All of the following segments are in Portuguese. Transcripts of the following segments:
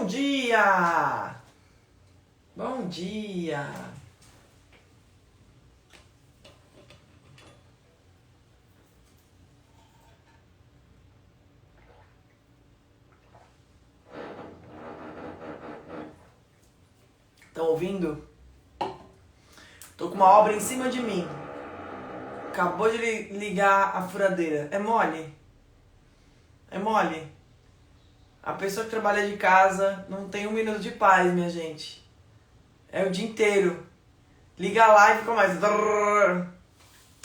dia! Bom dia! Estão ouvindo? Tô com uma obra em cima de mim. Acabou de ligar a furadeira. É mole? É mole? A pessoa que trabalha de casa não tem um minuto de paz, minha gente. É o dia inteiro. Liga a live e começa.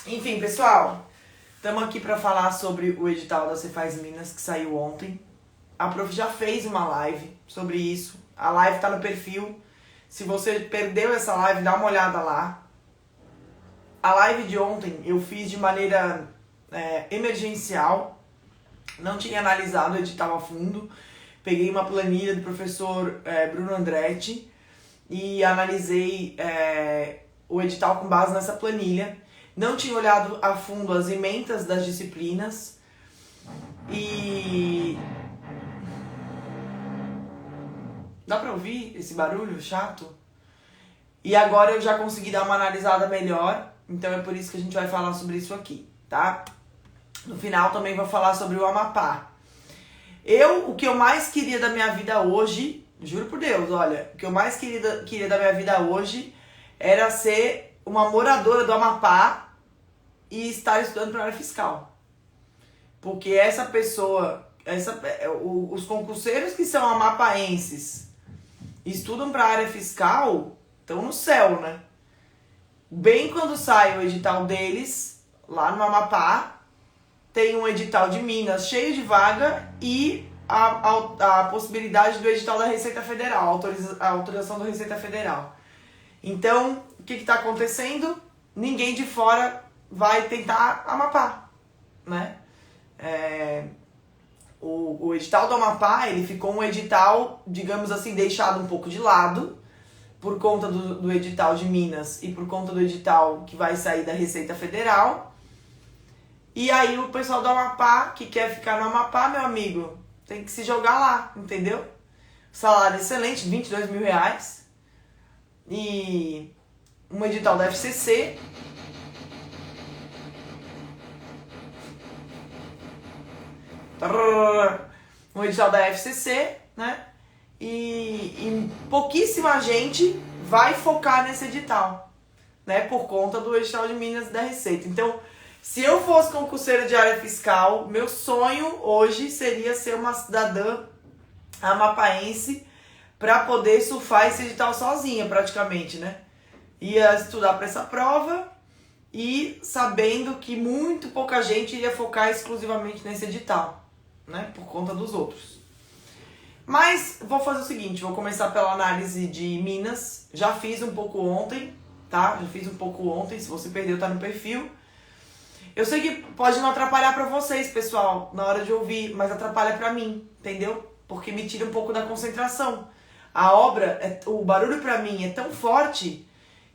Enfim, pessoal. Estamos aqui para falar sobre o edital da Cefaz Minas que saiu ontem. A prof já fez uma live sobre isso. A live está no perfil. Se você perdeu essa live, dá uma olhada lá. A live de ontem eu fiz de maneira emergencial. Não tinha analisado o edital a fundo. Peguei uma planilha do professor Bruno Andretti e analisei o edital com base nessa planilha. Não tinha olhado a fundo as ementas das disciplinas e... Dá pra ouvir esse barulho chato? E agora eu já consegui dar uma analisada melhor, então é por isso que a gente vai falar sobre isso aqui, tá? No final também vou falar sobre o Amapá. O que eu mais queria da minha vida hoje, juro por Deus, olha, o que eu mais queria da minha vida hoje era ser uma moradora do Amapá e estar estudando para a área fiscal. Porque essa pessoa, os concurseiros que são amapaenses estudam para a área fiscal, estão no céu, né? Bem quando sai o edital deles, lá no Amapá, tem um edital de Minas cheio de vaga e a possibilidade do edital da Receita Federal, a autorização da Receita Federal. Então, o que está acontecendo? Ninguém de fora vai tentar Amapá, né? O edital do Amapá, ele ficou um edital, digamos assim, deixado um pouco de lado, por conta do edital de Minas e por conta do edital que vai sair da Receita Federal. E aí o pessoal do Amapá, que quer ficar no Amapá, meu amigo, tem que se jogar lá, entendeu? Salário excelente, R$22 mil. E um edital da FCC. Um edital da FCC, né? E pouquíssima gente vai focar nesse edital, né? Por conta do edital de Minas e da Receita. Então, se eu fosse concurseira de área fiscal, meu sonho hoje seria ser uma cidadã amapaense para poder surfar esse edital sozinha, praticamente, né? Ia estudar para essa prova e sabendo que muito pouca gente iria focar exclusivamente nesse edital, né? Por conta dos outros. Mas vou fazer o seguinte, vou começar pela análise de Minas. Já fiz um pouco ontem, tá? Já fiz um pouco ontem, se você perdeu tá no perfil. Eu sei que pode não atrapalhar pra vocês, pessoal, na hora de ouvir, mas atrapalha pra mim, entendeu? Porque me tira um pouco da concentração. A obra, o barulho pra mim é tão forte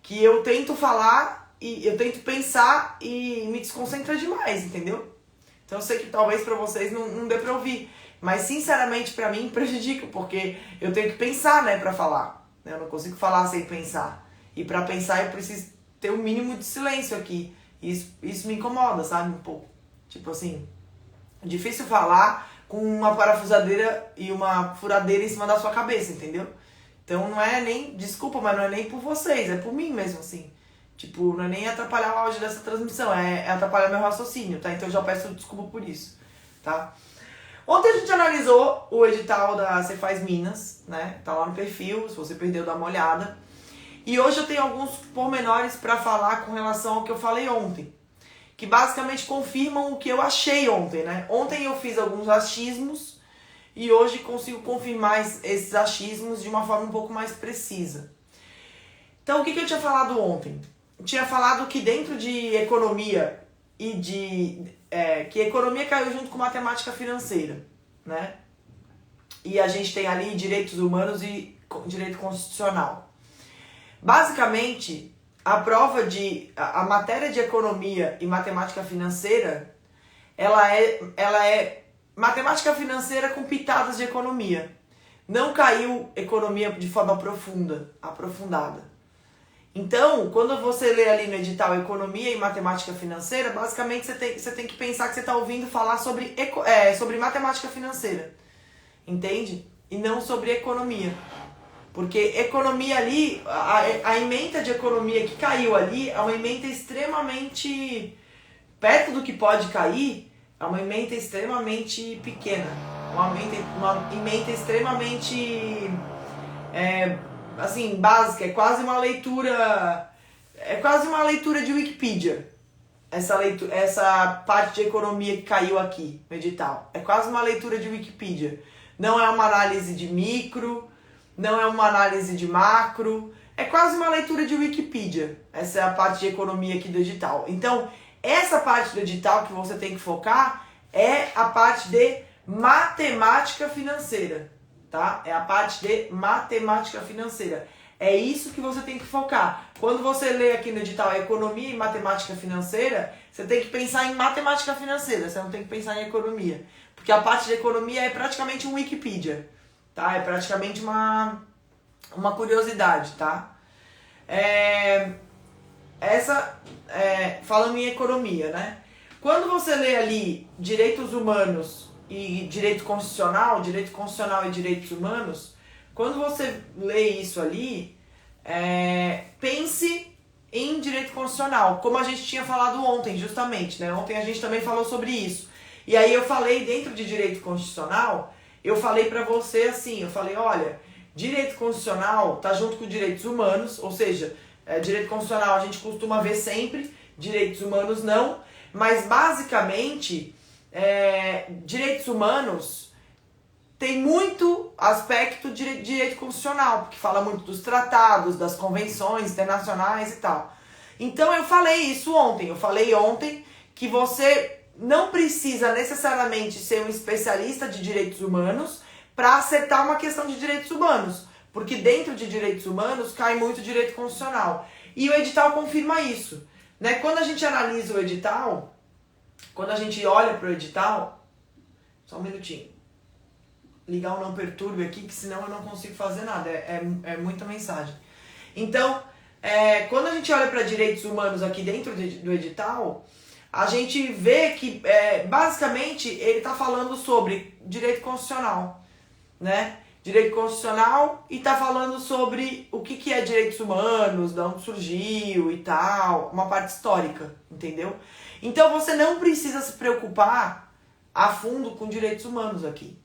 que eu tento falar e eu tento pensar e me desconcentra demais, entendeu? Então eu sei que talvez pra vocês não dê pra ouvir, mas sinceramente pra mim prejudica, porque eu tenho que pensar, né, pra falar. Eu não consigo falar sem pensar. E pra pensar eu preciso ter um mínimo de silêncio aqui. Isso me incomoda, sabe, um pouco. Tipo assim, é difícil falar com uma parafusadeira e uma furadeira em cima da sua cabeça, entendeu? Então não é nem, desculpa, mas não é nem por vocês, é por mim mesmo, assim. Tipo, não é nem atrapalhar o áudio dessa transmissão, é atrapalhar meu raciocínio, tá? Então eu já peço desculpa por isso, tá? Ontem a gente analisou o edital da Cefaz Minas, né? Tá lá no perfil, se você perdeu, dá uma olhada. E hoje eu tenho alguns pormenores para falar com relação ao que eu falei ontem, que basicamente confirmam o que eu achei ontem, né? Ontem eu fiz alguns achismos e hoje consigo confirmar esses achismos de uma forma um pouco mais precisa. Então, o que eu tinha falado ontem? Eu tinha falado que dentro de economia e que economia caiu junto com matemática financeira, né? E a gente tem ali direitos humanos e direito constitucional. Basicamente, a matéria de economia e matemática financeira, ela é matemática financeira com pitadas de economia. não caiu economia de forma aprofundada. Então, quando você lê ali no edital economia e matemática financeira, basicamente você tem que pensar que você está ouvindo falar sobre matemática financeira, entende? E não sobre economia. Porque economia ali, a ementa de economia que caiu ali é uma ementa extremamente, perto do que pode cair, é uma ementa extremamente pequena. Uma ementa extremamente, assim, básica, é quase uma leitura de Wikipedia. Essa parte de economia que caiu aqui no edital. É quase uma leitura de Wikipedia. Não é uma análise de micro, não é uma análise de macro, é quase uma leitura de Wikipedia. Essa é a parte de economia aqui do edital. Então, essa parte do edital que você tem que focar é a parte de matemática financeira, tá? É a parte de matemática financeira. É isso que você tem que focar. Quando você lê aqui no edital economia e matemática financeira, você tem que pensar em matemática financeira, você não tem que pensar em economia. Porque a parte de economia é praticamente um Wikipedia, tá? É praticamente uma curiosidade, tá? Falando em economia, né? Quando você lê ali direitos humanos e direito constitucional e direitos humanos, quando você lê isso ali, pense em direito constitucional, como a gente tinha falado ontem, justamente, né? Ontem a gente também falou sobre isso. E aí eu falei dentro de direito constitucional, eu falei pra você assim, eu falei, olha, direito constitucional tá junto com direitos humanos, ou seja, direito constitucional a gente costuma ver sempre, direitos humanos não, mas basicamente direitos humanos tem muito aspecto de direito constitucional, porque fala muito dos tratados, das convenções internacionais e tal. Então eu falei isso ontem, que você não precisa necessariamente ser um especialista de direitos humanos para acertar uma questão de direitos humanos, porque dentro de direitos humanos cai muito direito constitucional. E o edital confirma isso, né? Quando a gente analisa o edital, quando a gente olha para o edital, só um minutinho, ligar o não perturbe aqui, que senão eu não consigo fazer nada, é muita mensagem. Então, quando a gente olha para direitos humanos aqui dentro do edital, a gente vê que, basicamente, ele está falando sobre direito constitucional, né? Direito constitucional e está falando sobre o que é direitos humanos, de onde surgiu e tal, uma parte histórica, entendeu? Então você não precisa se preocupar a fundo com direitos humanos aqui.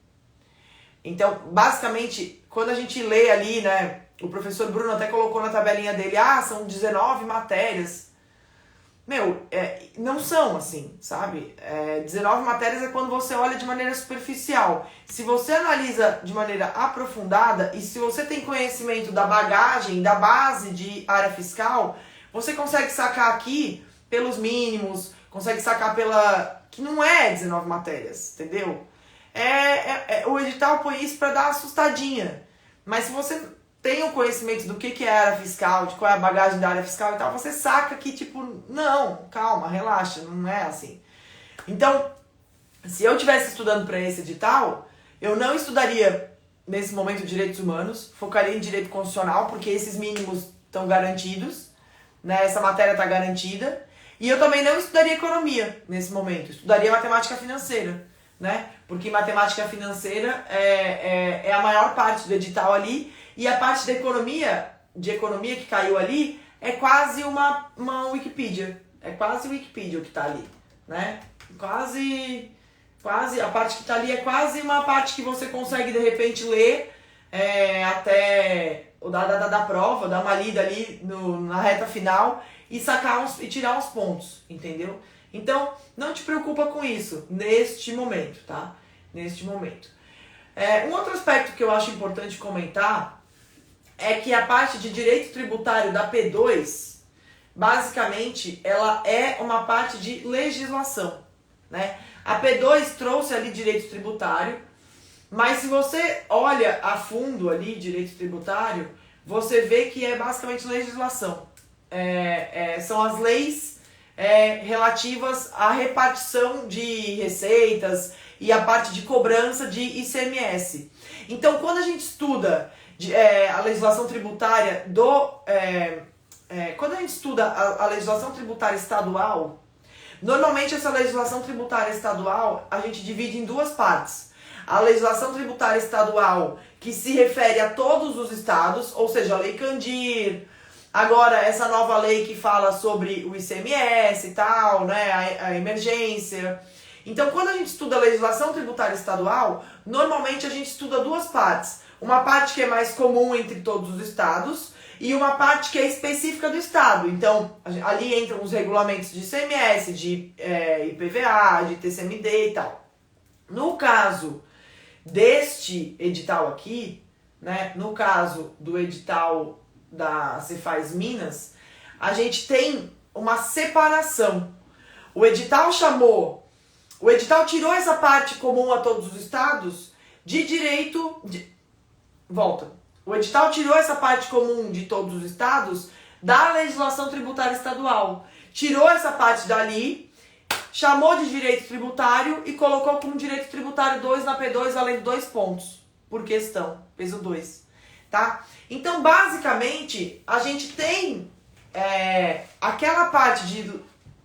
Então, basicamente, quando a gente lê ali, né, o professor Bruno até colocou na tabelinha dele, são 19 matérias. Meu, não são assim, sabe? 19 matérias é quando você olha de maneira superficial. Se você analisa de maneira aprofundada e se você tem conhecimento da bagagem, da base de área fiscal, você consegue sacar aqui pelos mínimos, consegue sacar que não é 19 matérias, entendeu? O edital põe isso para dar uma assustadinha. Mas se você tem um conhecimento do que é a área fiscal, de qual é a bagagem da área fiscal e tal, você saca que, tipo, não, calma, relaxa, não é assim. Então, se eu estivesse estudando para esse edital, eu não estudaria, nesse momento, direitos humanos, focaria em direito constitucional, porque esses mínimos estão garantidos, né, essa matéria está garantida, e eu também não estudaria economia, nesse momento, estudaria matemática financeira, né, porque matemática financeira é a maior parte do edital ali, e a parte da economia que caiu ali, é quase uma Wikipedia. É quase Wikipedia o que está ali, né? Quase, a parte que está ali é quase uma parte que você consegue, de repente, ler até o da prova, dar uma lida ali na reta final e sacar e tirar uns pontos, entendeu? Então, não te preocupa com isso, neste momento, tá? Neste momento. Um outro aspecto que eu acho importante comentar é que a parte de direito tributário da P2, basicamente, ela é uma parte de legislação, né? A P2 trouxe ali direito tributário, mas se você olha a fundo ali direito tributário, você vê que é basicamente legislação. São as leis relativas à repartição de receitas e a parte de cobrança de ICMS. Então, quando a gente estuda a legislação tributária quando a gente estuda a legislação tributária estadual, normalmente essa legislação tributária estadual a gente divide em duas partes. A legislação tributária estadual, que se refere a todos os estados, ou seja, a Lei Candir, agora essa nova lei que fala sobre o ICMS e tal, né, a emergência. Então, quando a gente estuda a legislação tributária estadual, normalmente a gente estuda duas partes. Uma parte que é mais comum entre todos os estados e uma parte que é específica do estado. Então, ali entram os regulamentos de ICMS, de IPVA, de TCMD e tal. No caso deste edital aqui, né, no caso do edital da Cefaz Minas, a gente tem uma separação. O edital tirou essa parte comum a todos os estados de direito... O edital tirou essa parte comum de todos os estados da legislação tributária estadual. Tirou essa parte dali, chamou de direito tributário e colocou como direito tributário 2 na P2, além de 2 pontos por questão, peso 2. Tá? Então, basicamente, a gente tem aquela parte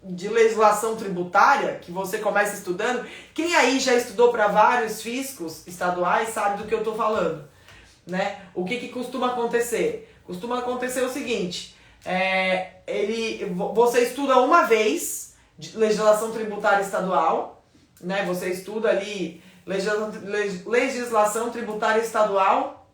de legislação tributária que você começa estudando. Quem aí já estudou para vários fiscos estaduais sabe do que eu estou falando. Né? O que costuma acontecer? Costuma acontecer o seguinte, você estuda uma vez legislação tributária estadual, né? Você estuda ali legislação tributária estadual,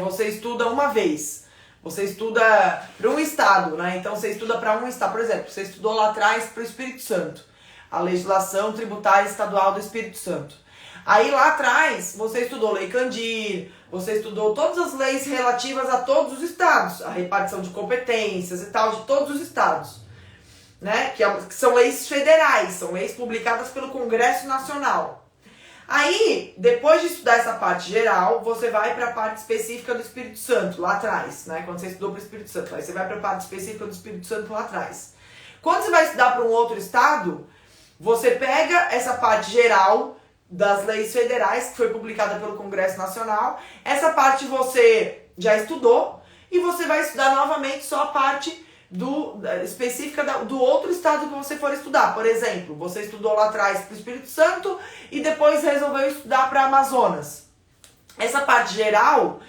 você estuda uma vez. Você estuda para um estado, né? Então você estuda para um estado, por exemplo, você estudou lá atrás para o Espírito Santo, a legislação tributária estadual do Espírito Santo. Aí lá atrás você estudou Lei Candir, você estudou todas as leis relativas a todos os estados, a repartição de competências e tal de todos os estados, né? Que são leis federais, são leis publicadas pelo Congresso Nacional. Aí, depois de estudar essa parte geral, você vai para a parte específica do Espírito Santo, lá atrás, né? Quando você estudou para o Espírito Santo, aí você vai para a parte específica do Espírito Santo lá atrás. Quando você vai estudar para um outro estado, você pega essa parte geral das leis federais, que foi publicada pelo Congresso Nacional. Essa parte você já estudou e você vai estudar novamente só a parte específica do outro estado que você for estudar. Por exemplo, você estudou lá atrás para o Espírito Santo e depois resolveu estudar para Amazonas. Essa parte geral,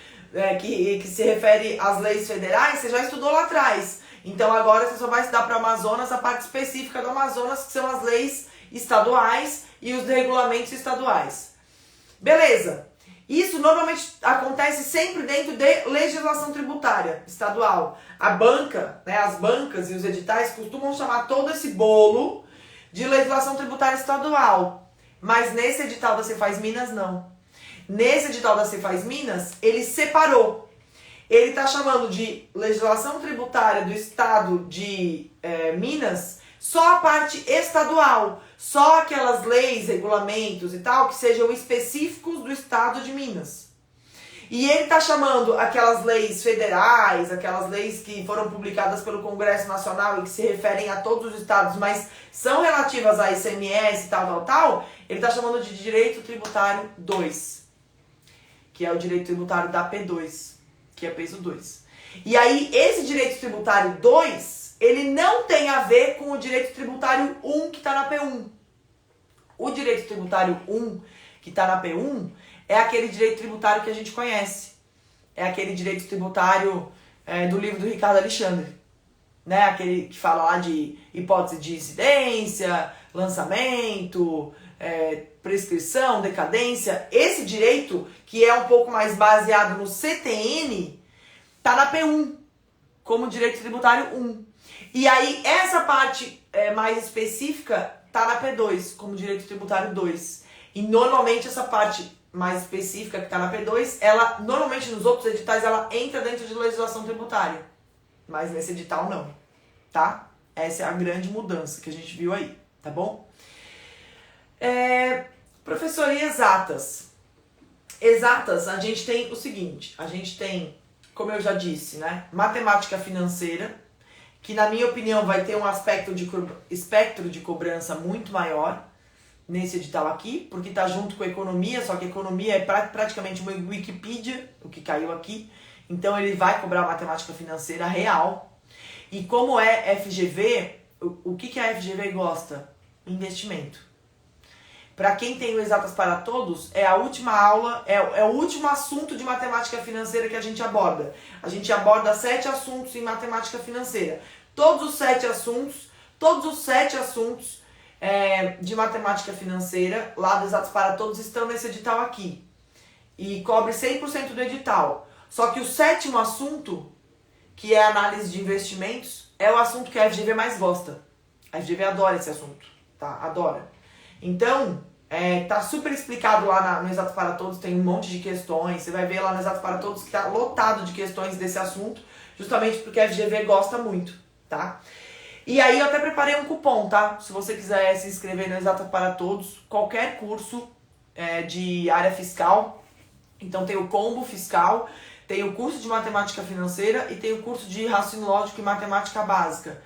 que se refere às leis federais, você já estudou lá atrás. Então agora você só vai estudar para Amazonas a parte específica do Amazonas, que são as leis estaduais e os regulamentos estaduais. Beleza. Isso normalmente acontece sempre dentro de legislação tributária estadual. A banca, né, as bancas e os editais costumam chamar todo esse bolo de legislação tributária estadual. Mas nesse edital da Cefaz Minas, não. Nesse edital da Cefaz Minas, ele separou. Ele está chamando de legislação tributária do estado de Minas só a parte estadual, só aquelas leis, regulamentos e tal que sejam específicos do estado de Minas. E ele está chamando aquelas leis federais, aquelas leis que foram publicadas pelo Congresso Nacional e que se referem a todos os estados, mas são relativas a ICMS e tal, ele está chamando de direito tributário 2, que é o direito tributário da P2, que é peso 2. E aí, esse direito tributário 2, ele não tem a ver com o direito tributário 1 que está na P1. O direito tributário 1 que está na P1 é aquele direito tributário que a gente conhece. É aquele direito tributário do livro do Ricardo Alexandre. Né? Aquele que fala lá de hipótese de incidência, lançamento, prescrição, decadência. Esse direito, que é um pouco mais baseado no CTN, está na P1, como direito tributário 1. E aí, essa parte mais específica está na P2, como direito tributário 2. E normalmente essa parte mais específica que está na P2, ela, normalmente nos outros editais, ela entra dentro de legislação tributária. Mas nesse edital não, tá? Essa é a grande mudança que a gente viu aí, tá bom? Professor, e exatas? Exatas, a gente tem o seguinte, a gente tem, como eu já disse, né? Matemática financeira, que na minha opinião vai ter um espectro de cobrança muito maior nesse edital aqui, porque está junto com a economia, só que a economia é praticamente uma Wikipedia, o que caiu aqui, então ele vai cobrar matemática financeira real. E como é FGV, o que a FGV gosta? Investimento. Para quem tem o Exatas para Todos, é a última aula, é o último assunto de matemática financeira que a gente aborda. A gente aborda 7 assuntos em matemática financeira. Todos os 7 assuntos de matemática financeira, lá do Exatos para Todos, estão nesse edital aqui. E cobre 100% do edital. Só que o 7º assunto, que é a análise de investimentos, é o assunto que a FGV mais gosta. A FGV adora esse assunto, tá? Adora. Então, tá super explicado lá no Exatos para Todos, tem um monte de questões. Você vai ver lá no Exatos para Todos que tá lotado de questões desse assunto, justamente porque a FGV gosta muito, tá? E aí eu até preparei um cupom, tá? Se você quiser se inscrever no Exatas para Todos, qualquer curso de área fiscal. Então tem o combo fiscal, tem o curso de matemática financeira e tem o curso de raciocínio lógico e matemática básica.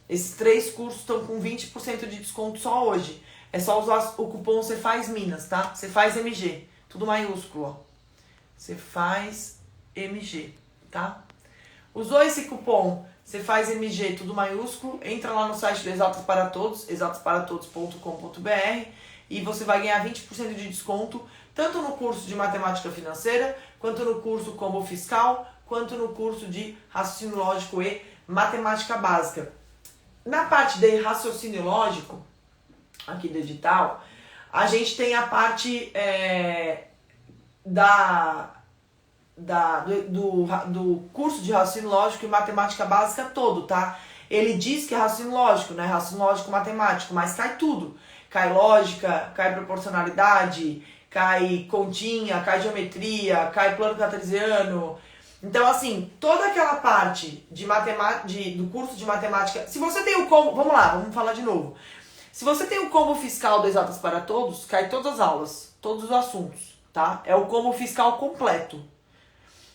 Esses 3 cursos estão com 20% de desconto só hoje. É só usar o cupom Cefaz Minas, tá? Cefaz MG, tudo maiúsculo, ó. Cefaz MG, tá? Usou esse cupom Cefaz MG, tudo maiúsculo, entra lá no site do Exatas para Todos, exatasparatodos.com.br, e você vai ganhar 20% de desconto, tanto no curso de matemática financeira, quanto no curso combo fiscal, quanto no curso de raciocínio lógico e matemática básica. Na parte de raciocínio lógico, aqui do edital, a gente tem a parte do curso de raciocínio lógico e matemática básica todo, tá? Ele diz que é raciocínio lógico, né? Raciocínio lógico matemático, mas cai tudo. Cai lógica, cai proporcionalidade, cai continha, cai geometria, cai plano cartesiano. Então, assim, toda aquela parte do curso de matemática... Se você tem o combo... Vamos lá, vamos falar de novo. Se você tem o combo fiscal do Exatas para Todos, cai todas as aulas, todos os assuntos, tá? É o combo fiscal completo.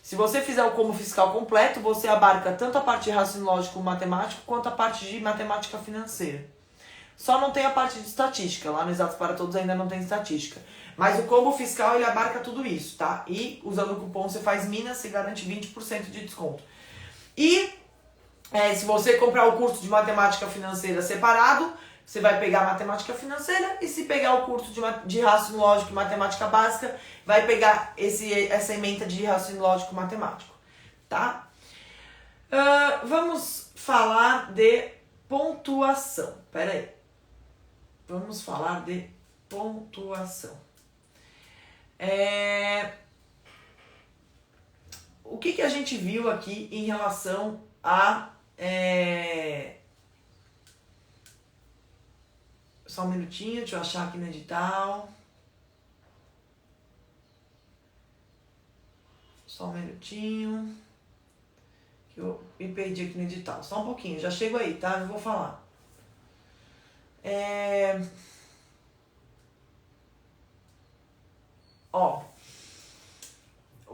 Se você fizer o combo fiscal completo, você abarca tanto a parte de raciocínio lógico matemático, quanto a parte de matemática financeira. Só não tem a parte de estatística, lá no Exatos para Todos ainda não tem estatística. Mas o combo fiscal, ele abarca tudo isso, tá? E usando o cupom Cefaz Minas, você garante 20% de desconto. E se você comprar o curso de matemática financeira separado, você vai pegar matemática financeira, e se pegar o curso de raciocínio lógico e matemática básica, vai pegar essa ementa de raciocínio lógico e matemático, tá? Vamos falar de pontuação. Pera aí. Vamos falar de pontuação. O que a gente viu aqui em relação a... Só um minutinho, deixa eu achar aqui no edital. Só um minutinho. Que eu me perdi aqui no edital. Só um pouquinho, já chego aí, tá? Eu vou falar.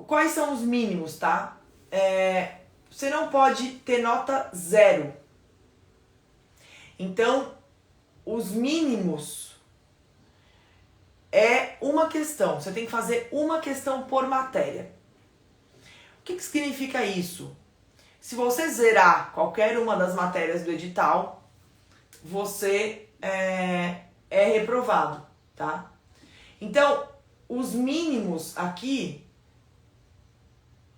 Quais são os mínimos, tá? Você não pode ter nota 0. Então, os mínimos é uma questão. Você tem que fazer uma questão por matéria. O que significa isso? Se você zerar qualquer uma das matérias do edital, você é reprovado, tá? Então, os mínimos aqui,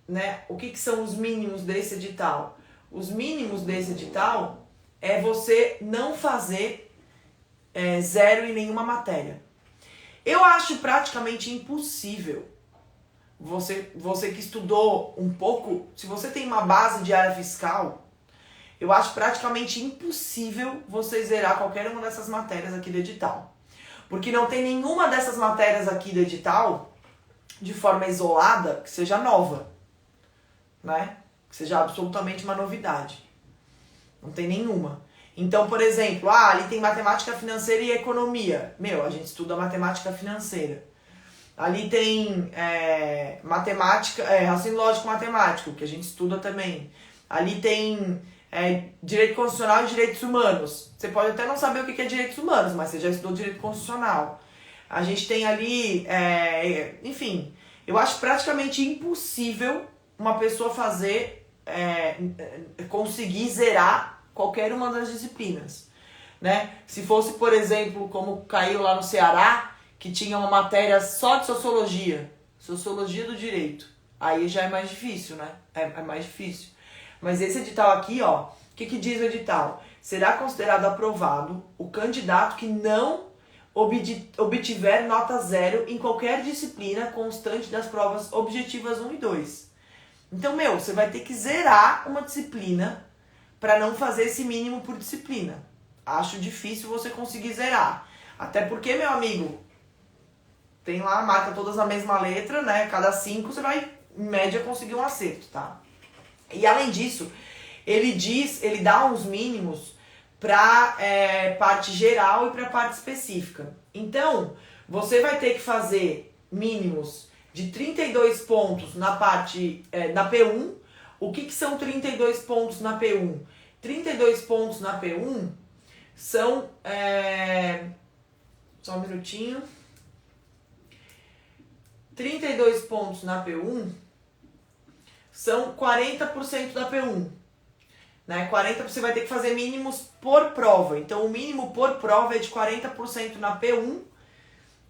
né? O que são os mínimos desse edital? Os mínimos desse edital é você não fazer 0 em nenhuma matéria. Eu acho praticamente impossível, você que estudou um pouco, se você tem uma base de área fiscal, eu acho praticamente impossível você zerar qualquer uma dessas matérias aqui do edital. Porque não tem nenhuma dessas matérias aqui do edital, de forma isolada, que seja nova, né? Que seja absolutamente uma novidade. Não tem nenhuma. Então, por exemplo, ali tem matemática financeira e economia. A gente estuda matemática financeira. Ali tem matemática, raciocínio lógico matemático, que a gente estuda também. Ali tem direito constitucional e direitos humanos. Você pode até não saber o que é direitos humanos, mas você já estudou direito constitucional. A gente tem ali, enfim, eu acho praticamente impossível uma pessoa conseguir zerar qualquer uma das disciplinas, né? Se fosse, por exemplo, como caiu lá no Ceará, que tinha uma matéria só de sociologia do direito, aí já é mais difícil, né? É mais difícil. Mas esse edital aqui, ó, o que diz o edital? Será considerado aprovado o candidato que não obtiver nota 0 em qualquer disciplina constante das provas objetivas 1 e 2. Então, você vai ter que zerar uma disciplina para não fazer esse mínimo por disciplina. Acho difícil você conseguir zerar. Até porque, meu amigo, tem lá, marca todas na mesma letra, né? Cada 5 você vai, em média, conseguir um acerto, tá? E além disso, ele dá uns mínimos para parte geral e para parte específica. Então, você vai ter que fazer mínimos de 32 pontos na parte na P1. O que são 32 pontos na P1? 32 pontos na P1 são... só um minutinho. 32 pontos na P1 são 40% da P1. Né? 40% você vai ter que fazer mínimos por prova. Então, o mínimo por prova é de 40% na P1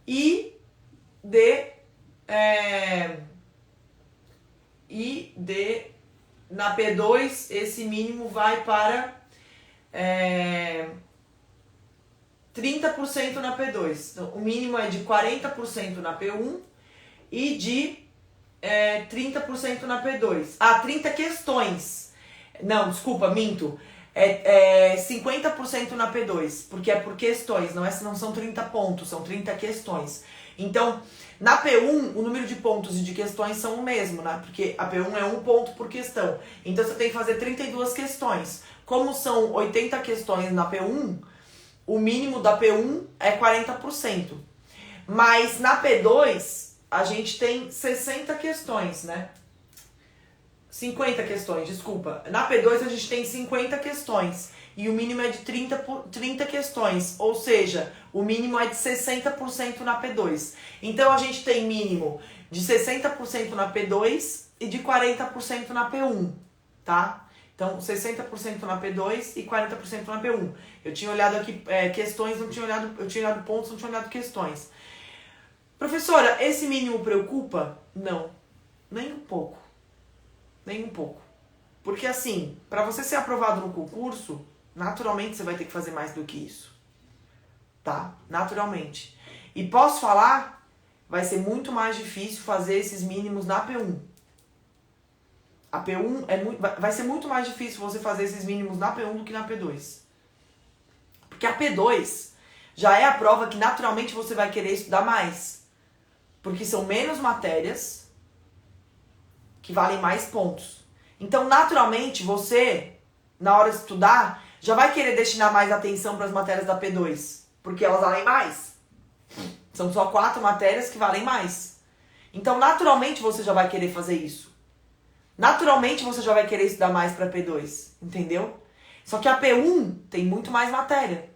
e na P2, esse mínimo vai para 30% na P2. Então, o mínimo é de 40% na P1 e de 30% na P2. 30 questões. Não, desculpa, minto. 50% na P2, porque é por questões, não são 30 pontos, são 30 questões. Então, na P1, o número de pontos e de questões são o mesmo, né? Porque a P1 é 1 ponto por questão. Então, você tem que fazer 32 questões. Como são 80 questões na P1, o mínimo da P1 é 40%. Mas na P2, a gente tem 60 questões, né? 50 questões, desculpa. Na P2 a gente tem 50 questões e o mínimo é de 30 questões, ou seja, o mínimo é de 60% na P2. Então a gente tem mínimo de 60% na P2 e de 40% na P1, tá? Então 60% na P2 e 40% na P1. Eu tinha olhado aqui questões, eu tinha olhado pontos, não tinha olhado questões. Professora, esse mínimo preocupa? Não, nem um pouco. Nem um pouco. Porque assim, para você ser aprovado no concurso, naturalmente você vai ter que fazer mais do que isso. Tá? Naturalmente. E posso falar, vai ser muito mais difícil fazer esses mínimos na P1. A P1 vai ser muito mais difícil você fazer esses mínimos na P1 do que na P2. Porque a P2 já é a prova que naturalmente você vai querer estudar mais. Porque são menos matérias que valem mais pontos. Então, naturalmente, você, na hora de estudar, já vai querer destinar mais atenção para as matérias da P2, porque elas valem mais. São só 4 matérias que valem mais. Então, naturalmente, você já vai querer fazer isso. Naturalmente, você já vai querer estudar mais para a P2, entendeu? Só que a P1 tem muito mais matéria.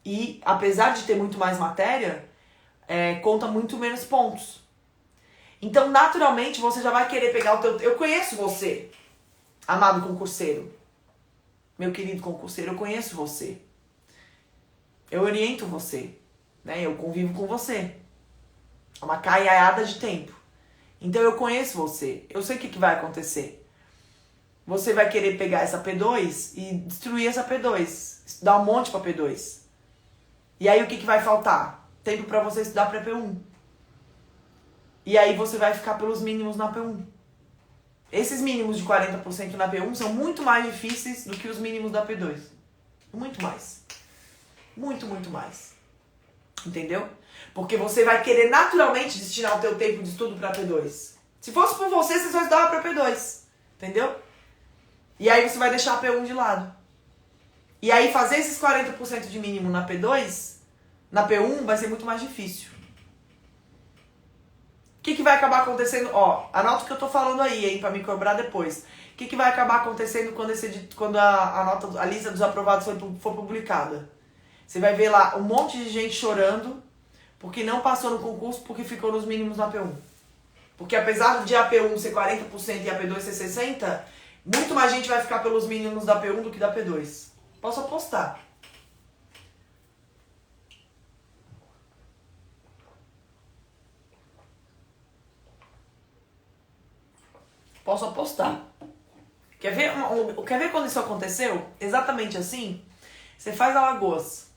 E, apesar de ter muito mais matéria, conta muito menos pontos. Então, naturalmente, você já vai querer pegar o teu... Eu conheço você, amado concurseiro. Meu querido concurseiro, eu conheço você. Eu oriento você, né? Eu convivo com você. É uma caiada de tempo. Então, eu conheço você. Eu sei o que vai acontecer. Você vai querer pegar essa P2 e destruir essa P2. Estudar um monte pra P2. E aí, o que vai faltar? Tempo pra você estudar pra P1. E aí você vai ficar pelos mínimos na P1. Esses mínimos de 40% na P1 são muito mais difíceis do que os mínimos da P2. Muito mais. Muito, muito mais. Entendeu? Porque você vai querer naturalmente destinar o teu tempo de estudo para P2. Se fosse por você, você só estudava para P2. Entendeu? E aí você vai deixar a P1 de lado. E aí fazer esses 40% de mínimo na P2, na P1, vai ser muito mais difícil. que vai acabar acontecendo? Ó, anota o que eu tô falando aí, hein, pra me cobrar depois. O que vai acabar acontecendo quando a lista dos aprovados for publicada? Você vai ver lá um monte de gente chorando porque não passou no concurso porque ficou nos mínimos na AP1. Porque apesar de AP1 ser 40% e AP2 ser 60%, muito mais gente vai ficar pelos mínimos da AP1 do que da AP2. Posso apostar. Posso apostar. Quer ver quando isso aconteceu? Exatamente assim? Você faz Alagoas.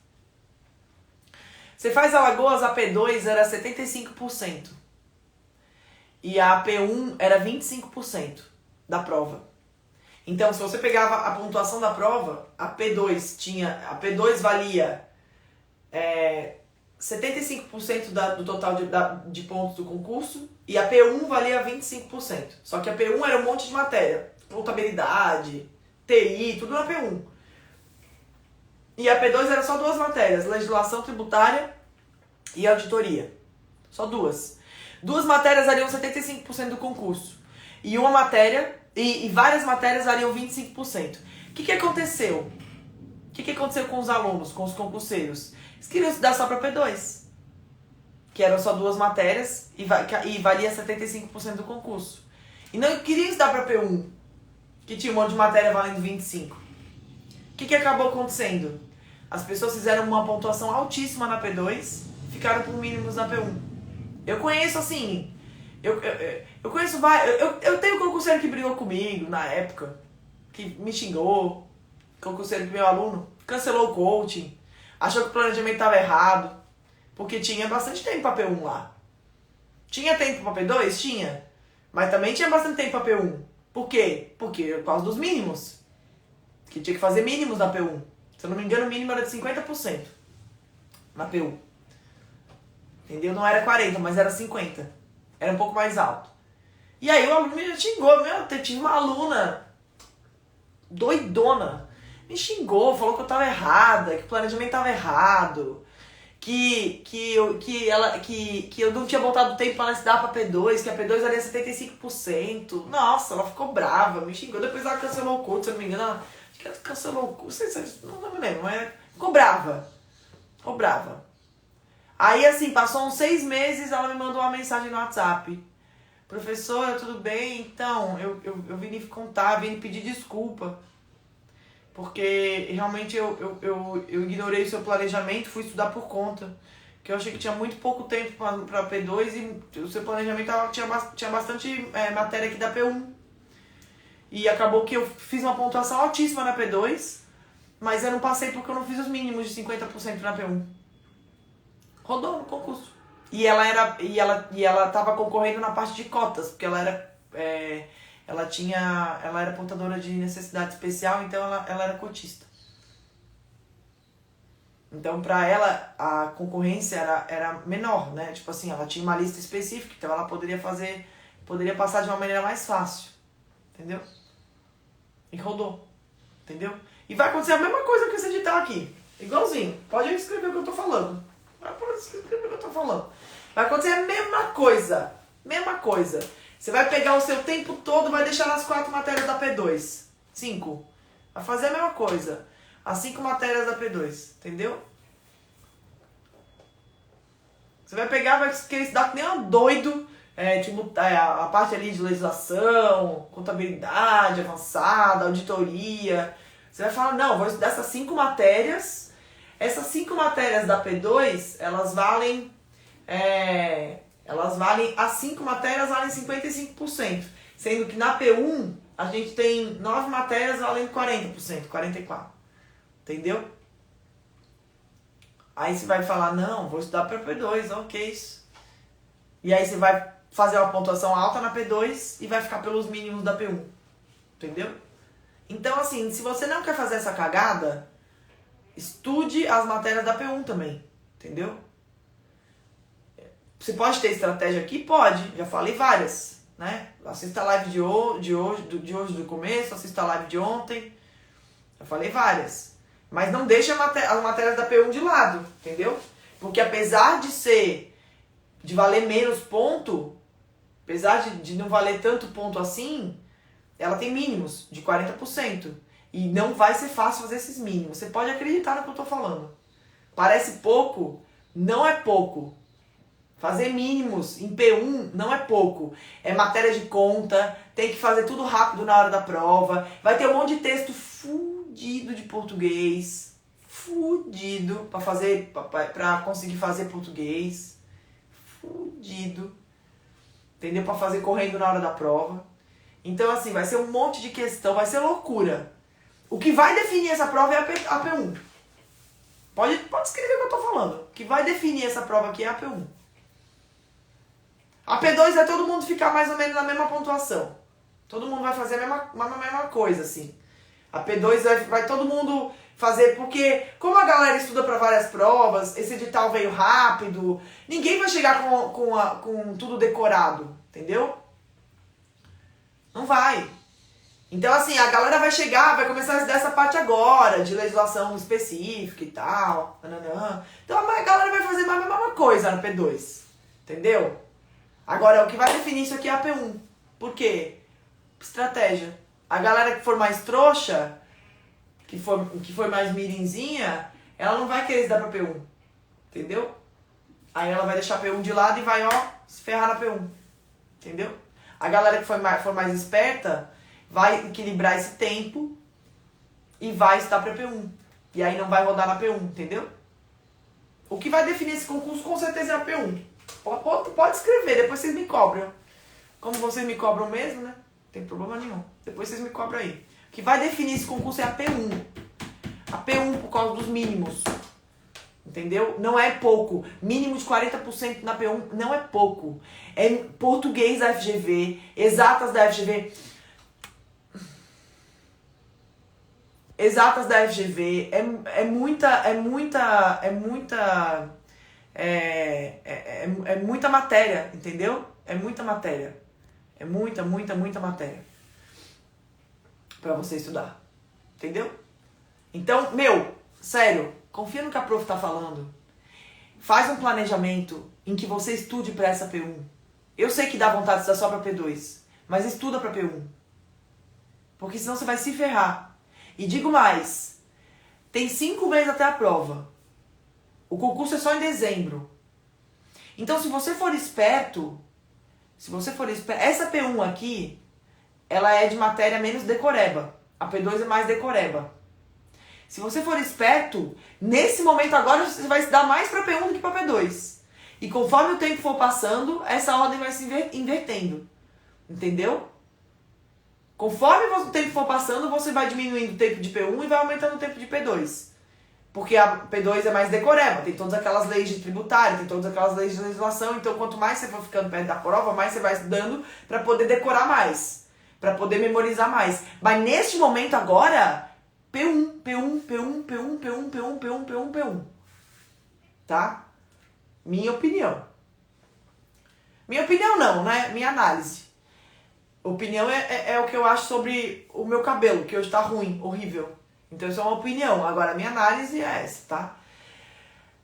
A P2 era 75%. E a P1 era 25% da prova. Então, se você pegava a pontuação da prova, a P2 valia 75% do total de pontos do concurso e a P1 valia 25%. Só que a P1 era um monte de matéria. Contabilidade, TI, tudo na P1. E a P2 era só 2 matérias, legislação tributária e auditoria. Só 2. 2 matérias variam 75% do concurso. E uma matéria, e várias matérias variam 25%. O que aconteceu? O que aconteceu com os alunos, com os concurseiros? Eles queriam estudar só para P2. Que eram só 2 matérias e valia 75% do concurso. E não queriam estudar para P1, que tinha um monte de matéria valendo 25%. O que acabou acontecendo? As pessoas fizeram uma pontuação altíssima na P2, ficaram por mínimos na P1. Eu conheço assim, eu conheço vários, eu tenho um concurseiro que brigou comigo na época, que me xingou, concurseiro que meu aluno, cancelou o coaching, achou que o planejamento estava errado, porque tinha bastante tempo para P1 lá. Tinha tempo para P2? Tinha, mas também tinha bastante tempo para P1. Por quê? Porque por causa dos mínimos, que tinha que fazer mínimos na P1. Se eu não me engano, o mínimo era de 50% na P1. Entendeu? Não era 40%, mas era 50%. Era um pouco mais alto. E aí o aluno me xingou. Eu tive uma aluna doidona. Me xingou, falou que eu tava errada, que o planejamento tava errado, que eu não tinha voltado o tempo para estudar pra P2, que a P2 valia 75%. Nossa, ela ficou brava, me xingou. Depois ela cancelou o curso, se eu não me engano, ela cancelou o curso, não me lembro, mas ficou brava. Ficou brava. Aí assim, passou uns 6 meses, ela me mandou uma mensagem no WhatsApp. Professora, tudo bem? Então, eu vim lhe contar, vim lhe pedir desculpa. Porque realmente eu ignorei o seu planejamento, fui estudar por conta. Que eu achei que tinha muito pouco tempo para P2 e o seu planejamento tinha bastante matéria aqui da P1. E acabou que eu fiz uma pontuação altíssima na P2, mas eu não passei porque eu não fiz os mínimos de 50% na P1. Rodou no concurso. E ela tava concorrendo na parte de cotas, porque ela era portadora de necessidade especial, então ela era cotista. Então, pra ela, a concorrência era menor, né? Tipo assim, ela tinha uma lista específica, então ela poderia passar de uma maneira mais fácil. Entendeu? E rodou. Entendeu? E vai acontecer a mesma coisa que esse edital aqui. Igualzinho. Pode escrever o que eu tô falando. Vai acontecer a mesma coisa. Mesma coisa. Você vai pegar o seu tempo todo e vai deixar nas 4 matérias da P2. 5. Vai fazer a mesma coisa. As 5 matérias da P2. Entendeu? Você vai pegar, vai querer estudar que nem um doido. A parte ali de legislação, contabilidade avançada, auditoria. Você vai falar, não, vou estudar essas 5 matérias. Essas 5 matérias da P2, elas valem, as 5 matérias valem 55%. Sendo que na P1, a gente tem 9 matérias valendo 40%, 44%. Entendeu? Aí você vai falar, não, vou estudar para P2, ok. E aí você vai fazer uma pontuação alta na P2 e vai ficar pelos mínimos da P1. Entendeu? Então, assim, se você não quer fazer essa cagada, estude as matérias da P1 também. Entendeu? Você pode ter estratégia aqui? Pode. Já falei várias, né? Assista a live de hoje do começo, assista a live de ontem. Já falei várias. Mas não deixe as matérias da P1 de lado, entendeu? Porque apesar de valer menos ponto, Apesar de não valer tanto ponto assim, ela tem mínimos de 40%. E não vai ser fácil fazer esses mínimos. Você pode acreditar no que eu tô falando. Parece pouco, não é pouco. Fazer mínimos em P1 não é pouco. É matéria de conta, tem que fazer tudo rápido na hora da prova. Vai ter um monte de texto fudido de português. Fudido pra conseguir fazer português. Fudido. Entendeu? Pra fazer correndo na hora da prova. Então, assim, vai ser um monte de questão, vai ser loucura. O que vai definir essa prova é a P1. Pode escrever o que eu tô falando. O que vai definir essa prova aqui é a P1. A P2 é todo mundo ficar mais ou menos na mesma pontuação. Todo mundo vai fazer a mesma coisa, assim. A P2 vai todo mundo fazer, porque como a galera estuda para várias provas, esse edital veio rápido, ninguém vai chegar com tudo decorado, entendeu? Não vai. Então, assim, a galera vai chegar, vai começar a estudar essa parte agora, de legislação específica e tal. Nananã. Então, a galera vai fazer mais a mesma coisa no P2. Entendeu? Agora, o que vai definir isso aqui é a P1. Por quê? Estratégia. A galera que for mais trouxa, que for mais mirinzinha, ela não vai querer estudar pra P1. Entendeu? Aí ela vai deixar a P1 de lado e vai, ó, se ferrar na P1. Entendeu? A galera que for mais esperta vai equilibrar esse tempo e vai estar para P1. E aí não vai rodar na P1, entendeu? O que vai definir esse concurso com certeza é a P1. Pode escrever, depois vocês me cobram. Como vocês me cobram mesmo, né? Não tem problema nenhum. Depois vocês me cobram aí. O que vai definir esse concurso é a P1. A P1 por causa dos mínimos. Entendeu? Não é pouco. Mínimo de 40% na P1 não é pouco. É português da FGV, exatas da FGV. Exatas da FGV, é muita matéria, entendeu? É muita matéria. É muita matéria pra você estudar. Entendeu? Então, sério, confia no que a prof tá falando. Faz um planejamento em que você estude pra essa P1. Eu sei que dá vontade de estudar só pra P2, mas estuda pra P1. Porque senão você vai se ferrar. E digo mais, tem 5 meses até a prova. O concurso é só em dezembro. Então, se você for esperto, essa P1 aqui, ela é de matéria menos decoreba. A P2 é mais decoreba. Se você for esperto, nesse momento agora você vai estudar mais para P1 do que para P2. E conforme o tempo for passando, essa ordem vai se invertendo. Entendeu? Conforme o tempo for passando, você vai diminuindo o tempo de P1 e vai aumentando o tempo de P2. Porque a P2 é mais decoreba, tem todas aquelas leis de tributário, tem todas aquelas leis de legislação, então quanto mais você for ficando perto da prova, mais você vai estudando para poder decorar mais, para poder memorizar mais. Mas neste momento agora, P1, P1, P1, P1, P1, P1, P1, P1, P1. Tá? Minha opinião. Minha opinião não, né? Minha análise. Opinião é o que eu acho sobre o meu cabelo, que hoje tá ruim, horrível. Então isso é uma opinião. Agora a minha análise é essa, tá?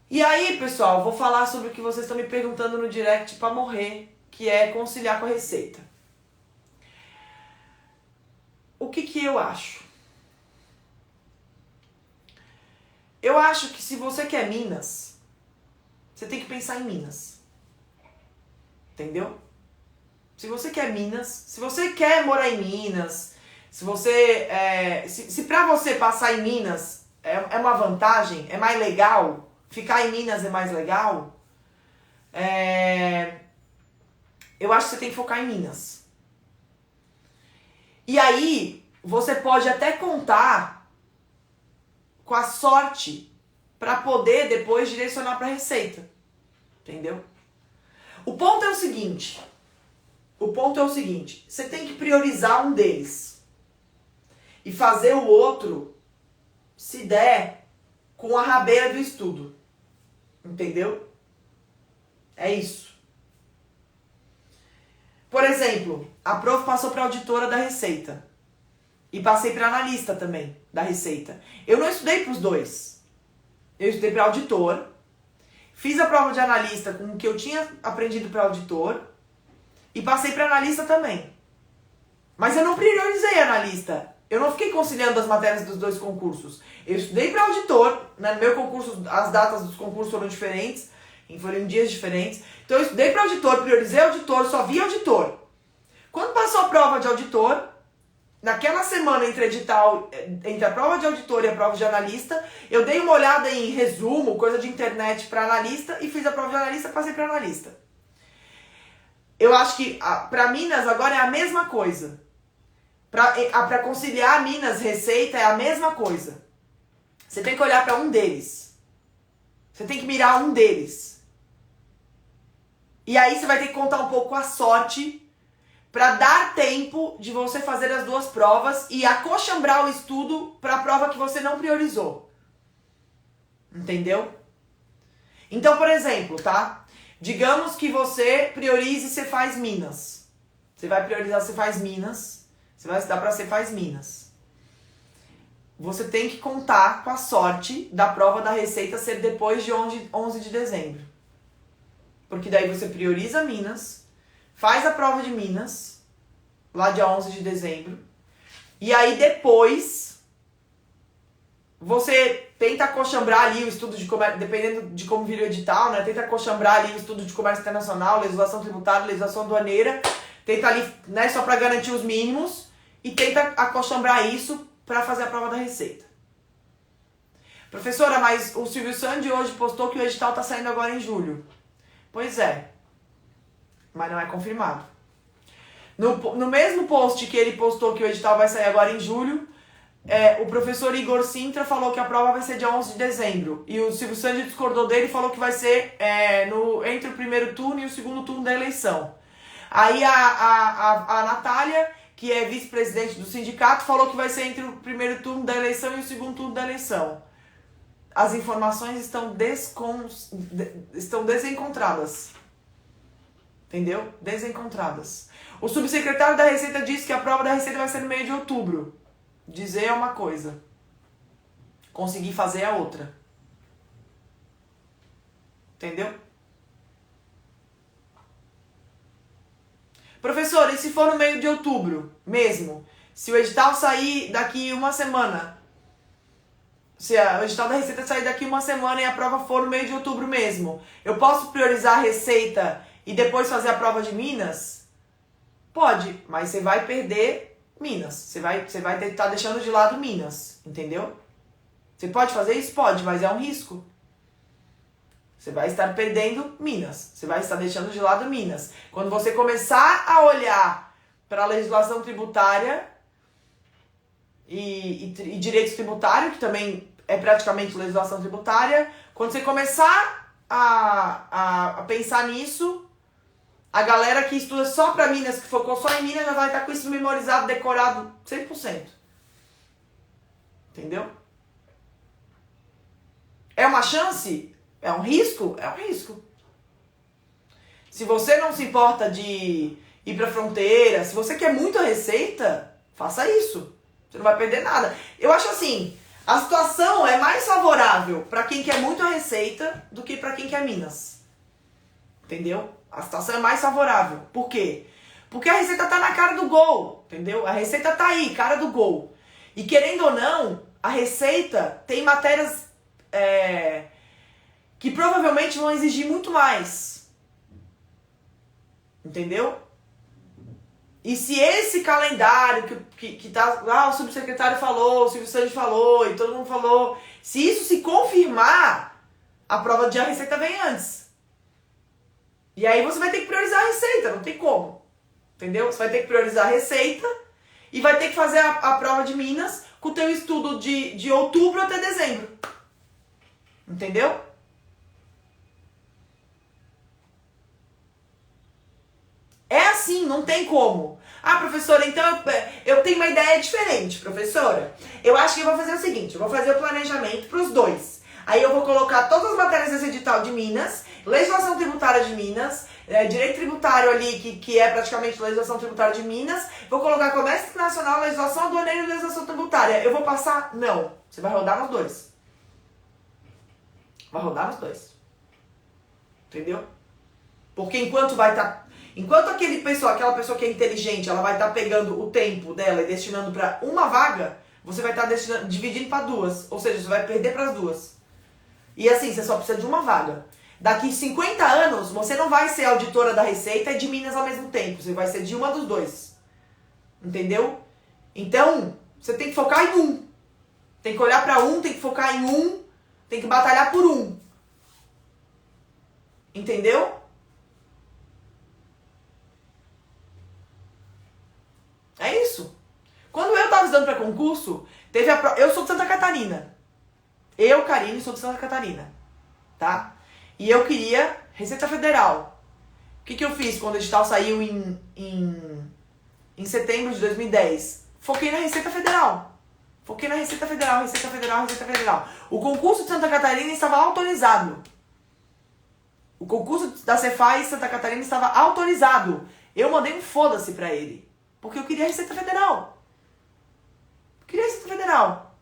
E aí, pessoal, vou falar sobre o que vocês estão me perguntando no direct pra morrer, que é conciliar com a receita. O que eu acho? Eu acho que se você quer Minas, você tem que pensar em Minas. Entendeu? Se você quer Minas, se você quer morar em Minas, se você, se pra você passar em Minas é uma vantagem, é mais legal, ficar em Minas é mais legal, eu acho que você tem que focar em Minas. E aí, você pode até contar com a sorte para poder depois direcionar para receita. Entendeu? O ponto é o seguinte, você tem que priorizar um deles e fazer o outro, se der, com a rabeira do estudo. Entendeu? É isso. Por exemplo, a prof passou para auditora da Receita e passei para analista também da Receita. Eu não estudei para os dois. Eu estudei para auditor, fiz a prova de analista com o que eu tinha aprendido para auditor e passei para analista também. Mas eu não priorizei analista. Eu não fiquei conciliando as matérias dos dois concursos. Eu estudei para auditor, né? No meu concurso, as datas dos concursos foram diferentes, foram em dias diferentes. Então eu estudei para auditor, priorizei auditor, só vi auditor. Quando passou a prova de auditor, naquela semana entre a prova de auditor e a prova de analista, eu dei uma olhada em resumo, coisa de internet para analista e fiz a prova de analista, passei para analista. Eu acho que para Minas agora é a mesma coisa. Para conciliar Minas Receita é a mesma coisa. Você tem que olhar para um deles. Você tem que mirar um deles. E aí você vai ter que contar um pouco com a sorte para dar tempo de você fazer as duas provas e acochambrar o estudo para a prova que você não priorizou. Entendeu? Então, por exemplo, tá? Digamos que você priorize Cefaz Minas. Você vai priorizar Cefaz Minas. Você vai estudar para Cefaz Minas. Você tem que contar com a sorte da prova da Receita ser depois de 11 de dezembro. Porque daí você prioriza Minas, faz a prova de Minas, lá dia 11 de dezembro, e aí depois você tenta acochambrar ali o estudo de comércio, dependendo de como vira o edital, né? Tenta acochambrar ali o estudo de comércio internacional, legislação tributária, legislação aduaneira, tenta ali, né, só para garantir os mínimos, e tenta acochambrar isso para fazer a prova da Receita. Professora, mas o Silvio Sandi hoje postou que o edital está saindo agora em julho. Pois é, mas não é confirmado. No mesmo post que ele postou que o edital vai sair agora em julho, o professor Igor Sintra falou que a prova vai ser dia 11 de dezembro. E o Silvio Sandi discordou dele e falou que vai ser entre o primeiro turno e o segundo turno da eleição. Aí a Natália, que é vice-presidente do sindicato, falou que vai ser entre o primeiro turno da eleição e o segundo turno da eleição. As informações estão desencontradas. Entendeu? Desencontradas. O subsecretário da Receita disse que a prova da Receita vai ser no meio de outubro. Dizer é uma coisa. Conseguir fazer é outra. Entendeu? Professor, e se for no meio de outubro mesmo? Se o edital sair daqui uma semana? Se o edital da Receita sair daqui uma semana e a prova for no meio de outubro mesmo, eu posso priorizar a Receita e depois fazer a prova de Minas? Pode, mas você vai perder Minas. Você vai estar deixando de lado Minas, entendeu? Você pode fazer isso? Pode, mas é um risco. Você vai estar perdendo Minas. Você vai estar deixando de lado Minas. Quando você começar a olhar para a legislação tributária e direito tributário, que também é praticamente legislação tributária, quando você começar a pensar nisso, a galera que estuda só para Minas, que focou só em Minas, já vai estar com isso memorizado, decorado 100%. Entendeu? É uma chance? É um risco? É um risco. Se você não se importa de ir pra fronteira, se você quer muita receita, faça isso. Você não vai perder nada. Eu acho assim, a situação é mais favorável para quem quer muita receita do que para quem quer Minas. Entendeu? A situação é mais favorável. Por quê? Porque a receita tá na cara do gol. Entendeu? A receita tá aí, cara do gol. E querendo ou não, a receita tem matérias que provavelmente vão exigir muito mais. Entendeu? E se esse calendário que tá lá, o subsecretário falou, o Silvio Sandi falou e todo mundo falou, se isso se confirmar, a prova de a Receita vem antes. E aí você vai ter que priorizar a Receita, não tem como. Entendeu? Você vai ter que priorizar a Receita e vai ter que fazer a prova de Minas com o teu estudo de outubro até dezembro. Entendeu? É assim, não tem como. Ah, professora, então eu tenho uma ideia diferente, professora. Eu acho que eu vou fazer o seguinte, eu vou fazer o planejamento para os dois. Aí eu vou colocar todas as matérias desse edital de Minas, legislação tributária de Minas, direito tributário ali, que é praticamente legislação tributária de Minas, vou colocar comércio internacional, legislação aduaneira e legislação tributária. Eu vou passar? Não. Você vai rodar nos dois. Vai rodar nos dois. Entendeu? Porque enquanto vai estar... Enquanto aquela pessoa que é inteligente, ela vai estar pegando o tempo dela e destinando para uma vaga, você vai estar dividindo para duas. Ou seja, você vai perder para as duas. E assim, você só precisa de uma vaga. Daqui 50 anos, você não vai ser auditora da Receita e de Minas ao mesmo tempo. Você vai ser de uma dos dois. Entendeu? Então, você tem que focar em um. Tem que olhar para um, tem que focar em um, tem que batalhar por um. Entendeu? É isso. Quando eu estava estudando para concurso, teve a prova. Eu sou de Santa Catarina. Eu, Karine, sou de Santa Catarina. Tá? E eu queria Receita Federal. O que eu fiz quando o edital saiu em setembro de 2010? Foquei na Receita Federal. Foquei na Receita Federal, Receita Federal, Receita Federal. O concurso de Santa Catarina estava autorizado. O concurso da Cefaz Santa Catarina estava autorizado. Eu mandei um foda-se pra ele. Porque eu queria Receita Federal. Eu queria Receita Federal.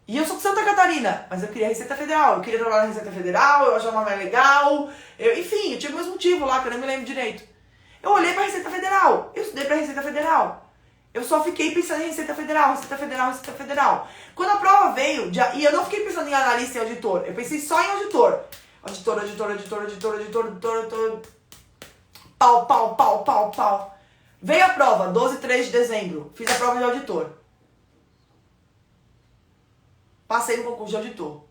E eu sou de Santa Catarina, mas eu queria Receita Federal. Eu queria trabalhar na Receita Federal, eu achava mais legal. Enfim, eu tinha meus motivos lá, que eu nem me lembro direito. Eu olhei pra Receita Federal. Eu estudei pra Receita Federal. Eu só fiquei pensando em Receita Federal, Receita Federal, Receita Federal. Quando a prova veio, e eu não fiquei pensando em analista e auditor. Eu pensei só em auditor. Auditor, auditor, auditor, auditor, auditor, auditor, auditor. Pau, pau, pau, pau, pau. Veio a prova, 12 e 3 de dezembro. Fiz a prova de auditor. Passei no concurso de auditor.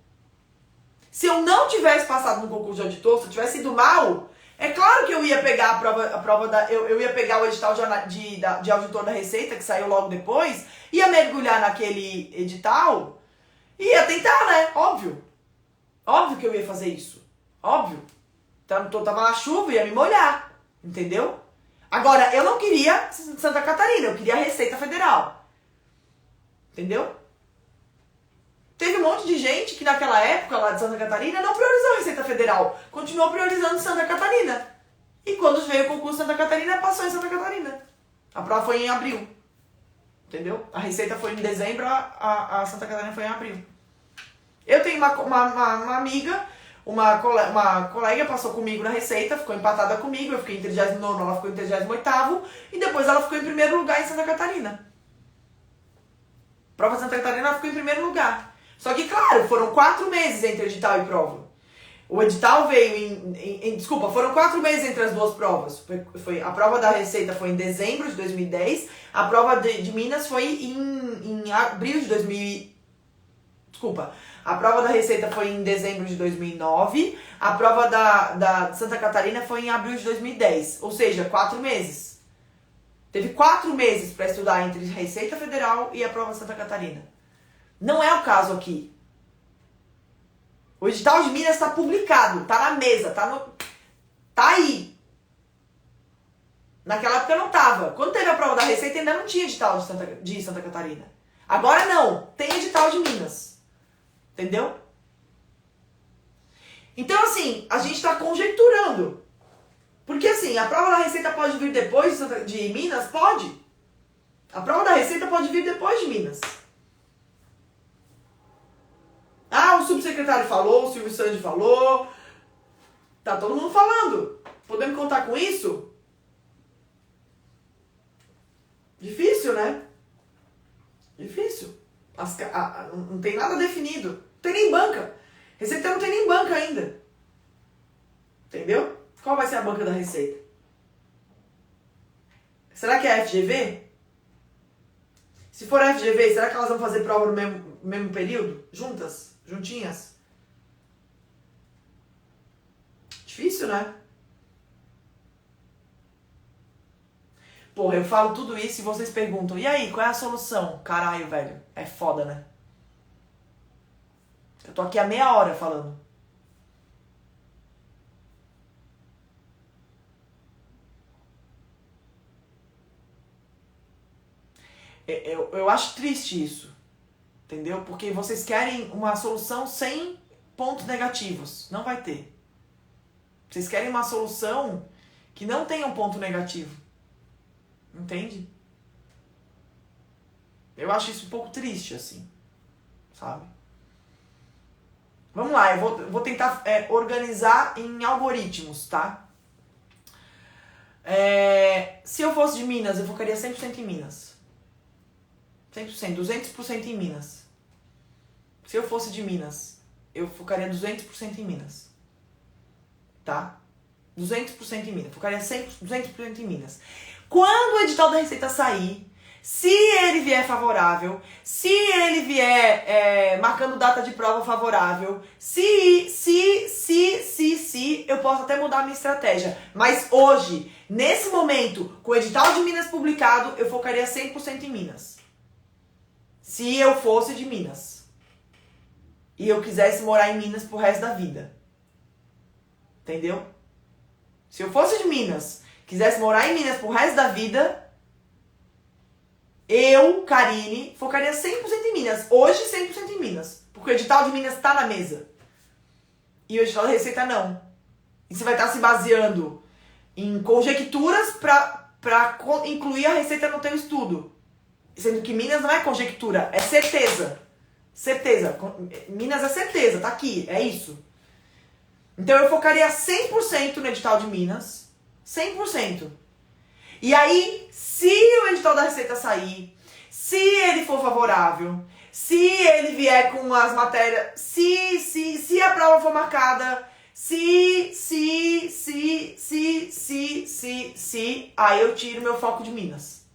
Se eu não tivesse passado no concurso de auditor, se eu tivesse ido mal, é claro que eu ia pegar eu ia pegar o edital de auditor da Receita, que saiu logo depois, ia mergulhar naquele edital e ia tentar, né? Óbvio. Óbvio que eu ia fazer isso. Óbvio. Tava na chuva, ia me molhar. Entendeu? Agora, eu não queria Santa Catarina, eu queria a Receita Federal. Entendeu? Teve um monte de gente que naquela época lá de Santa Catarina não priorizou a Receita Federal. Continuou priorizando Santa Catarina. E quando veio o concurso Santa Catarina, passou em Santa Catarina. A prova foi em abril. Entendeu? A Receita foi em dezembro, a Santa Catarina foi em abril. Eu tenho uma amiga, uma colega passou comigo na Receita, ficou empatada comigo, eu fiquei em 39º, ela ficou em 38º, e depois ela ficou em primeiro lugar em Santa Catarina. Prova de Santa Catarina, ela ficou em primeiro lugar. Só que, claro, foram 4 meses entre edital e prova. O edital veio desculpa, foram 4 meses entre as duas provas. A prova da Receita foi em dezembro de 2010, a prova de Minas foi em abril de 2000. Desculpa, a prova da Receita foi em dezembro de 2009, a prova da Santa Catarina foi em abril de 2010. Ou seja, 4 meses. Teve 4 meses para estudar entre Receita Federal e a prova de Santa Catarina. Não é o caso aqui. O edital de Minas está publicado, está na mesa, tá aí. Naquela época não estava. Quando teve a prova da Receita ainda não tinha edital de Santa Catarina. Agora não, tem edital de Minas. Entendeu? Então assim, a gente está conjecturando. Porque assim, a prova da Receita pode vir depois de Minas? Pode. A prova da Receita pode vir depois de Minas. Ah, o subsecretário falou, o Silvio Santos falou. Tá todo mundo falando. Podemos contar com isso? Difícil, né? Difícil. Não tem nada definido. Não tem nem banca. Receita não tem nem banca ainda. Entendeu? Qual vai ser a banca da Receita? Será que é a FGV? Se for a FGV, será que elas vão fazer prova no mesmo período? Juntas? Juntinhas? Difícil, né? Porra, eu falo tudo isso e vocês perguntam, e aí, qual é a solução? Caralho, velho, é foda, né? Eu tô aqui há meia hora falando. Eu acho triste isso. Entendeu? Porque vocês querem uma solução sem pontos negativos. Não vai ter. Vocês querem uma solução que não tenha um ponto negativo. Entende? Eu acho isso um pouco triste, assim. Sabe? Vamos lá, eu vou tentar organizar em algoritmos, tá? Se eu fosse de Minas, eu focaria 100% em Minas. 100%, 200% em Minas. Se eu fosse de Minas, eu focaria 200% em Minas. Tá? 200% em Minas. Focaria 200% em Minas. Quando o edital da Receita sair, se ele vier favorável, se ele vier marcando data de prova favorável, se, eu posso até mudar a minha estratégia. Mas hoje, nesse momento, com o edital de Minas publicado, eu focaria 100% em Minas. Se eu fosse de Minas. E eu quisesse morar em Minas pro resto da vida. Entendeu? Se eu fosse de Minas, quisesse morar em Minas pro resto da vida, eu, Karine, focaria 100% em Minas. Hoje, 100% em Minas. Porque o edital de Minas tá na mesa. E o edital da Receita não. E você vai estar se baseando em conjecturas pra incluir a Receita no teu estudo. Sendo que Minas não é conjectura, é certeza. Certeza. Minas é certeza, tá aqui, é isso. Então eu focaria 100% no edital de Minas. 100%. E aí, se o edital da Receita sair, se ele for favorável, se ele vier com as matérias, se a prova for marcada, aí eu tiro meu foco de Minas.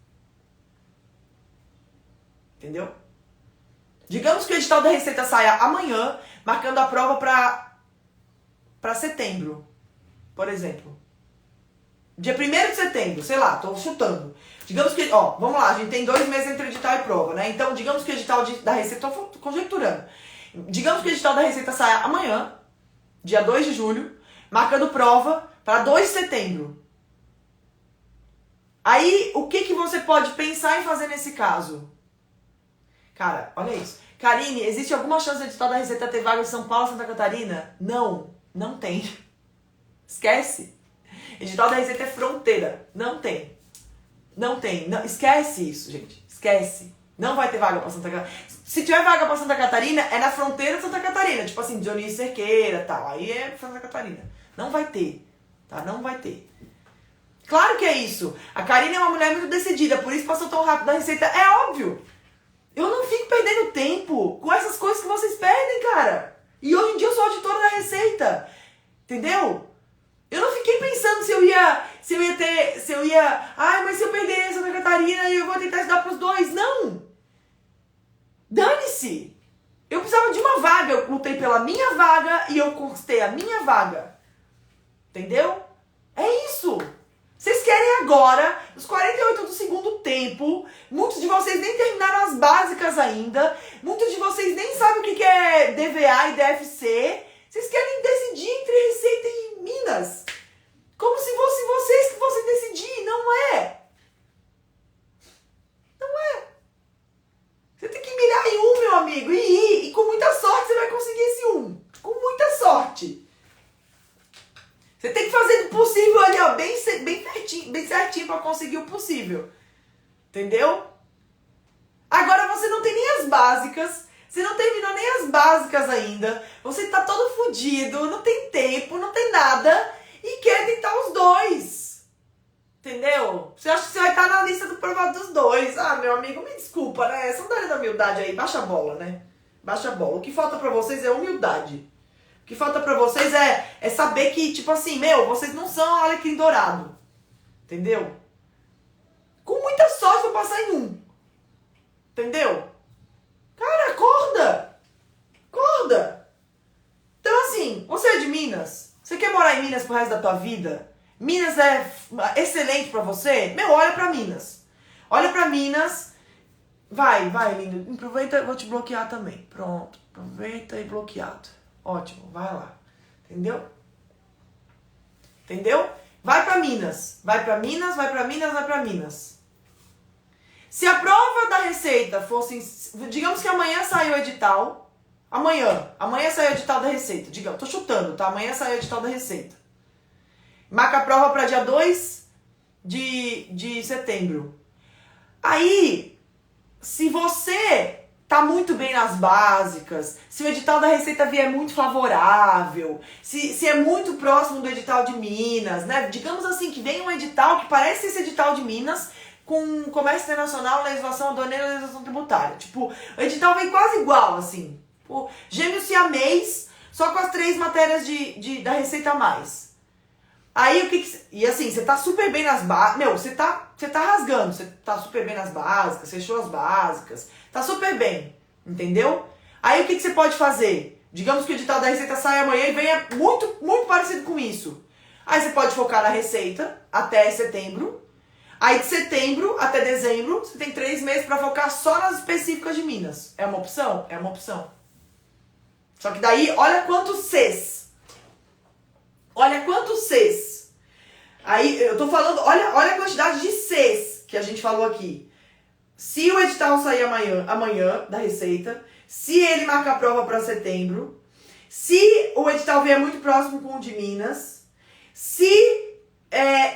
Entendeu? Digamos que o edital da Receita saia amanhã, marcando a prova pra setembro, por exemplo. Dia 1º de setembro, sei lá, tô chutando. Digamos que, vamos lá, a gente tem 2 meses entre edital e prova, né? Então, digamos que o edital da Receita, tô conjecturando. Digamos que o edital da Receita saia amanhã, dia 2 de julho, marcando prova para 2 de setembro. Aí, o que você pode pensar em fazer nesse caso? Cara, olha isso. Karine, existe alguma chance do edital da Receita ter vaga em São Paulo, Santa Catarina? Não, não tem. Esquece. Edital da Receita é fronteira. Não tem. Não tem. Não, esquece isso, gente. Esquece. Não vai ter vaga pra Santa Catarina. Se tiver vaga pra Santa Catarina, é na fronteira de Santa Catarina. Tipo assim, Dionísio Cerqueira e tal. Aí é Santa Catarina. Não vai ter. Tá? Não vai ter. Claro que é isso. A Karine é uma mulher muito decidida. Por isso passou tão rápido da Receita. É óbvio. Eu não fico perdendo tempo com essas coisas que vocês perdem, cara. E hoje em dia eu sou auditora da Receita. Entendeu? Eu não fiquei pensando se eu ia, mas se eu perder Santa Catarina, eu vou tentar estudar pros 2. Não! Dane-se! Eu precisava de uma vaga, eu lutei pela minha vaga e eu conquistei a minha vaga. Entendeu? É isso! Vocês querem agora, os 48 do segundo tempo, muitos de vocês nem terminaram as básicas ainda, muitos de vocês nem sabem o que é DVA e DFC, vocês querem decidir entre Receita e Minas. Como se fosse vocês que fossem decidir. Não é. Não é. Você tem que mirar em um, meu amigo, e ir. E com muita sorte você vai conseguir esse um. Com muita sorte. Você tem que fazer o possível ali, ó, bem certinho pra conseguir o possível. Entendeu? Agora você não tem nem as básicas. Você não terminou nem as básicas ainda. Você tá todo fodido, não tem tempo, não tem nada. E quer tentar os 2. Entendeu? Você acha que você vai estar na lista do provado dos 2. Ah, meu amigo, me desculpa, né? Essa sandália da humildade aí, baixa a bola, né? Baixa a bola. O que falta pra vocês é humildade. O que falta pra vocês é saber que, tipo assim, vocês não são alecrim dourado. Entendeu? Com muita sorte eu vou passar em um. Entendeu? Cara, acorda! Acorda! Então, assim, você é de Minas? Você quer morar em Minas pro resto da tua vida? Minas é excelente pra você? Olha pra Minas. Olha pra Minas. Vai, lindo. Aproveita, eu vou te bloquear também. Pronto. Aproveita e bloqueado. Ótimo, vai lá. Entendeu? Entendeu? Vai pra Minas. Vai pra Minas, vai pra Minas, vai pra Minas. Se a prova da Receita fosse... Digamos que amanhã saiu o edital. Amanhã saiu o edital da Receita. Digamos, tô chutando, tá? Amanhã saiu o edital da Receita. Marca a prova para dia 2 de setembro. Aí, se você tá muito bem nas básicas, se o edital da Receita vier muito favorável, se é muito próximo do edital de Minas, né? Digamos assim, que vem um edital que parece esse edital de Minas com comércio internacional, legislação aduaneira e legislação tributária. Tipo, o edital vem quase igual, assim. Tipo, gêmeos siamês, só com as 3 matérias da Receita a mais. Aí o que e assim, você tá super bem nas básicas. Meu, você tá rasgando, você tá super bem nas básicas, fechou as básicas, tá super bem, entendeu? Aí o que você pode fazer? Digamos que o edital da Receita saia amanhã e venha muito, muito parecido com isso. Aí você pode focar na Receita até setembro. Aí de setembro até dezembro, você tem 3 meses para focar só nas específicas de Minas. É uma opção? É uma opção. Só que daí, olha quantos Cs. Olha quantos Cs. Aí, eu tô falando, olha a quantidade de Cs que a gente falou aqui. Se o edital sair amanhã da Receita, se ele marca a prova para setembro, se o edital vier muito próximo com o de Minas, se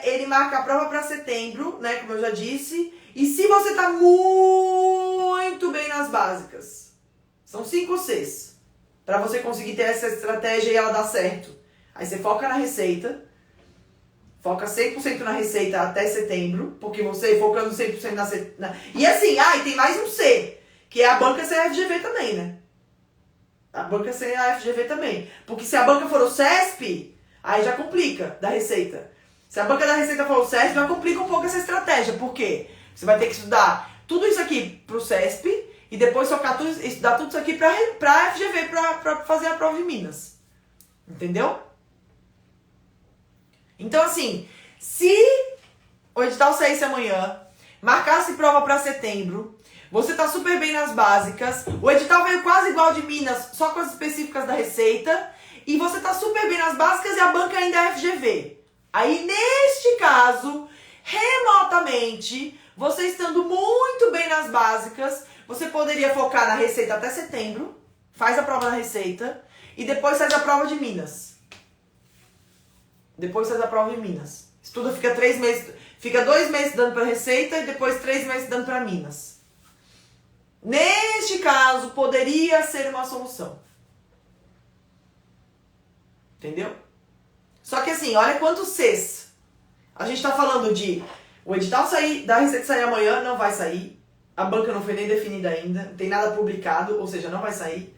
ele marca a prova para setembro, né, como eu já disse, e se você tá muito bem nas básicas. São 5 Cs. Para você conseguir ter essa estratégia e ela dar certo. Aí você foca na Receita, foca 100% na Receita até setembro, porque você focando 100% na... E assim, e tem mais um C, que é a banca sem a FGV também, né? A banca sem a FGV também. Porque se a banca for o CESP, aí já complica da Receita. Se a banca da Receita for o CESP, já complica um pouco essa estratégia. Por quê? Você vai ter que estudar tudo isso aqui pro CESP e depois estudar tudo isso aqui pra FGV, pra fazer a prova de Minas. Entendeu? Então, assim, se o edital saísse amanhã, marcasse prova pra setembro, você tá super bem nas básicas, o edital veio quase igual de Minas, só com as específicas da Receita, e você tá super bem nas básicas e a banca ainda é FGV. Aí, neste caso, remotamente, você estando muito bem nas básicas, você poderia focar na Receita até setembro, faz a prova na Receita, e depois faz a prova de Minas. Depois faz a prova de Minas. Estuda, fica 3 meses, fica 2 meses dando para Receita e depois 3 meses dando para Minas. Neste caso, poderia ser uma solução. Entendeu? Só que assim, olha quantos Cs. A gente tá falando de o edital da Receita sair amanhã, não vai sair. A banca não foi nem definida ainda, não tem nada publicado, ou seja, não vai sair.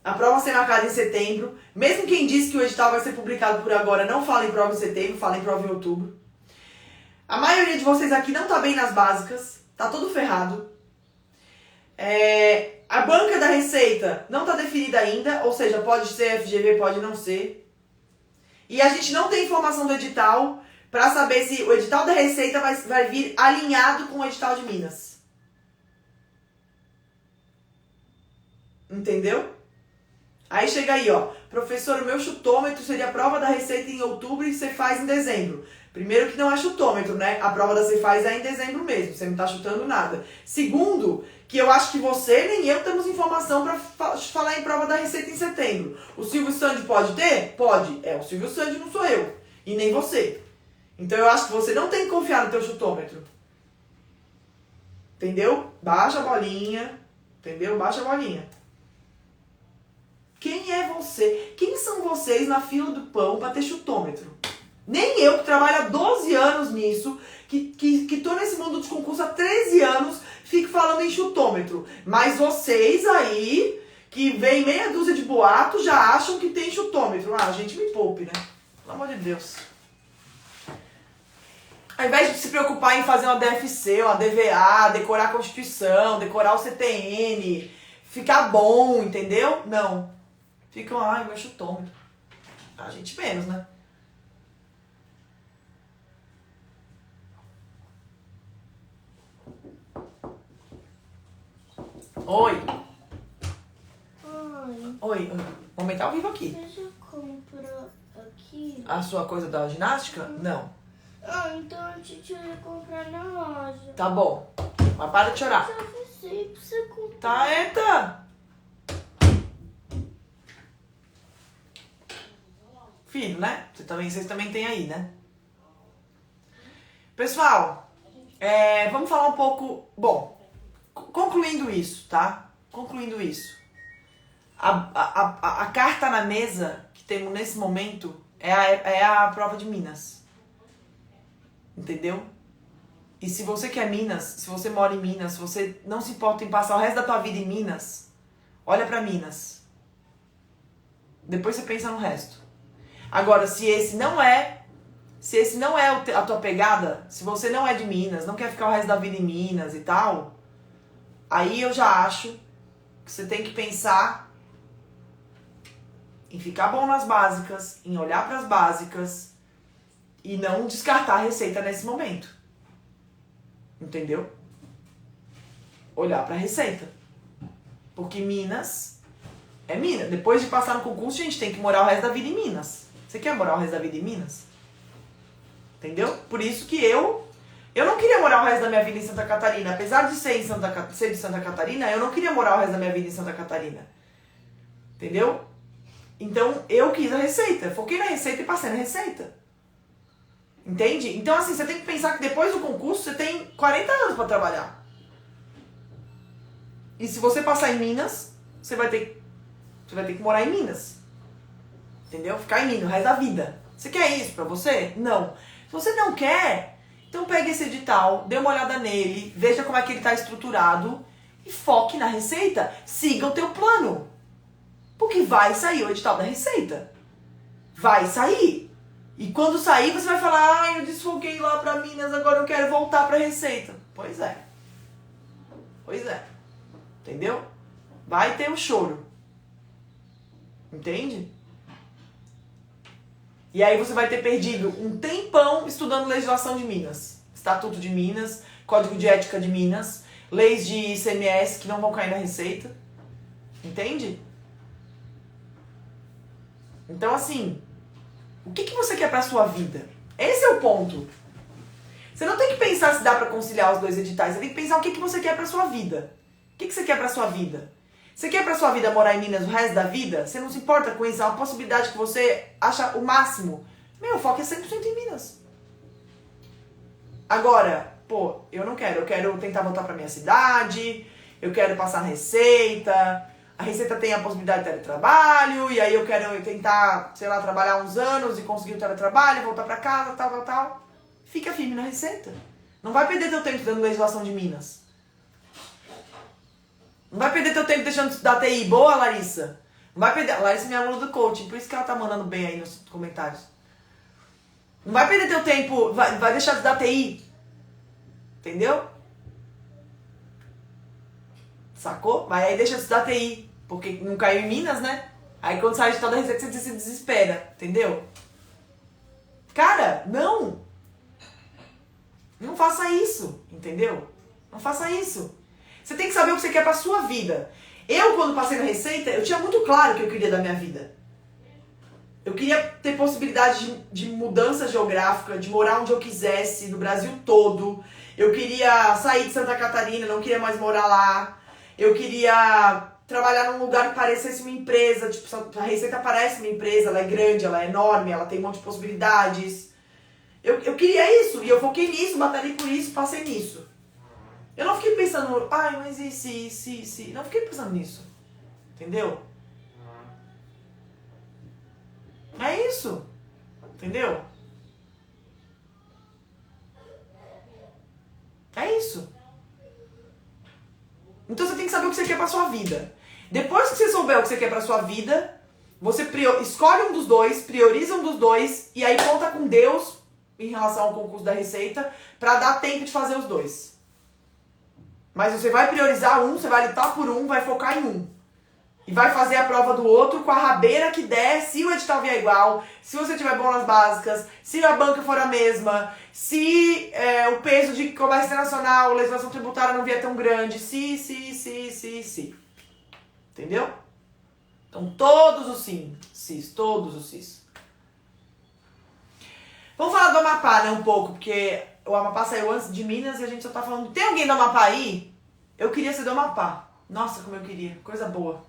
A prova ser marcada em setembro. Mesmo quem disse que o edital vai ser publicado por agora não fala em prova em setembro, fala em prova em outubro. A maioria de vocês aqui não tá bem nas básicas, tá tudo ferrado. A banca da Receita não tá definida ainda, ou seja, pode ser FGV, pode não ser. E a gente não tem informação do edital para saber se o edital da Receita vai vir alinhado com o edital de Minas. Entendeu? Aí chega aí, ó. Professor, o meu chutômetro seria a prova da Receita em outubro e você faz em dezembro. Primeiro que não é chutômetro, né? A prova da Cefaz é em dezembro mesmo, você não tá chutando nada. Segundo, que eu acho que você nem eu temos informação para falar em prova da Receita em setembro. O Silvio Sandy pode ter? Pode. O Silvio Sandy, não sou eu. E nem você. Então eu acho que você não tem que confiar no teu chutômetro. Entendeu? Baixa a bolinha. Entendeu? Baixa a bolinha. Quem é você? Quem são vocês na fila do pão para ter chutômetro? Nem eu, que trabalho há 12 anos nisso, que tô nesse mundo dos concursos há 13 anos, fico falando em chutômetro. Mas vocês aí, que vem meia dúzia de boatos, já acham que tem chutômetro. Ah, gente, me poupe, né? Pelo amor de Deus. Ao invés de se preocupar em fazer uma DFC, uma DVA, decorar a Constituição, decorar o CTN, ficar bom, entendeu? Não. Ficam, ai, meu chutômetro. A gente menos, né? Oi. Oi. Oi. Momento ao vivo aqui. Você já comprou aqui? A sua coisa da ginástica? Não. Ah, então a gente ia comprar na loja. Tá bom. Mas para de chorar. Já avisei pra você comprar. Tá, eita. Filho, né? Vocês também têm aí, né? Pessoal, vamos falar um pouco... Bom, concluindo isso, tá? concluindo isso, a carta na mesa que temos nesse momento é a prova de Minas. Entendeu? E se você quer Minas, se você mora em Minas, se você não se importa em passar o resto da tua vida em Minas, olha pra Minas. Depois você pensa no resto. Agora, se esse não é a tua pegada, se você não é de Minas, não quer ficar o resto da vida em Minas e tal, aí eu já acho que você tem que pensar em ficar bom nas básicas, em olhar para as básicas e não descartar a receita nesse momento. Entendeu? Olhar para a receita. Porque Minas é Minas. Depois de passar no concurso, a gente tem que morar o resto da vida em Minas. Você quer morar o resto da vida em Minas? Entendeu? Por isso que eu não queria morar o resto da minha vida em Santa Catarina. Apesar de ser de Santa Catarina, eu não queria morar o resto da minha vida em Santa Catarina. Entendeu? Então, eu quis a receita. Foquei na receita e passei na receita. Entende? Então, assim, você tem que pensar que depois do concurso, você tem 40 anos para trabalhar. E se você passar em Minas, você vai ter que morar em Minas. Entendeu? Ficar em Minas o resto da vida. Você quer isso pra você? Não. Se você não quer, então pegue esse edital, dê uma olhada nele, veja como é que ele está estruturado e foque na receita. Siga o teu plano. Porque vai sair o edital da receita. Vai sair. E quando sair, você vai falar, ai, eu desfoquei lá pra Minas, agora eu quero voltar pra receita. Pois é. Pois é. Entendeu? Vai ter o choro. Entende? E aí você vai ter perdido um tempão estudando legislação de Minas. Estatuto de Minas, Código de Ética de Minas, leis de ICMS que não vão cair na receita. Entende? Então, assim, o que você quer pra sua vida? Esse é o ponto. Você não tem que pensar se dá pra conciliar os dois editais. Você tem que pensar o que você quer pra sua vida. O que você quer pra sua vida? Você quer pra sua vida morar em Minas o resto da vida? Você não se importa com isso? É uma possibilidade que você acha o máximo. Meu, o foco é 100% em Minas. Agora, pô, eu não quero. Eu quero tentar voltar pra minha cidade. Eu quero passar na receita. A receita tem a possibilidade de teletrabalho. E aí eu quero tentar, sei lá, trabalhar uns anos e conseguir o teletrabalho, voltar pra casa, tal. Fica firme na receita. Não vai perder teu tempo dando legislação de Minas. Não vai perder teu tempo deixando de estudar TI. Boa, Larissa. Não vai perder. A Larissa é minha aluna do coaching, por isso que ela tá mandando bem aí nos comentários. Não vai perder teu tempo, vai deixar de estudar TI. Entendeu? Sacou? Mas aí deixa de estudar TI, porque não caiu em Minas, né? Aí quando sai de toda a receita, você se desespera. Entendeu? Cara, não. Não faça isso. Entendeu? Não faça isso. Você tem que saber o que você quer pra sua vida. Eu, quando passei na receita, eu tinha muito claro o que eu queria da minha vida. Eu queria ter possibilidade de mudança geográfica, de morar onde eu quisesse, no Brasil todo. Eu queria sair de Santa Catarina, não queria mais morar lá. Eu queria trabalhar num lugar que parecesse uma empresa. Tipo, a receita parece uma empresa, ela é grande, ela é enorme, ela tem um monte de possibilidades. Eu queria isso, e eu foquei nisso, batalhei por isso, passei nisso. Eu não fiquei pensando, ai, mas e se... Não fiquei pensando nisso. Entendeu? É isso. Entendeu? É isso. Então você tem que saber o que você quer pra sua vida. Depois que você souber o que você quer pra sua vida, você escolhe um dos dois, prioriza um dos dois, e aí conta com Deus em relação ao concurso da Receita pra dar tempo de fazer os dois. Mas você vai priorizar um, você vai lutar por um, vai focar em um. E vai fazer a prova do outro com a rabeira que der, se o edital vier igual, se você tiver bom nas básicas, se a banca for a mesma, se o peso de comércio internacional, legislação tributária não vier tão grande, se. Entendeu? Então todos os sis, todos os sis. Vamos falar do Amapá, né, um pouco, porque o Amapá saiu antes de Minas e a gente só tá falando... Tem alguém do Amapá aí? Eu queria ser do Amapá. Nossa, como eu queria. Coisa boa.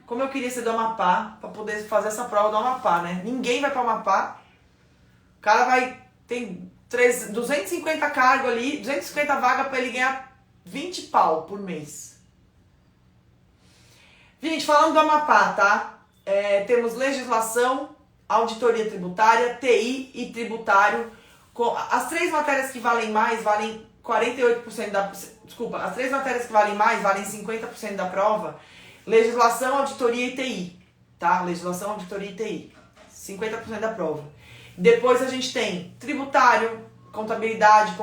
Como eu queria ser do Amapá pra poder fazer essa prova do Amapá, né? Ninguém vai pro Amapá. O cara vai... Tem 250 cargos ali, 250 vagas pra ele ganhar 20 pau por mês. Gente, falando do Amapá, tá? Temos legislação, auditoria tributária, TI e tributário. As 3 matérias que valem mais valem 48% da... Desculpa, as 3 matérias que valem mais valem 50% da prova. Legislação, auditoria e TI, tá? Legislação, auditoria e TI. 50% da prova. Depois a gente tem tributário, contabilidade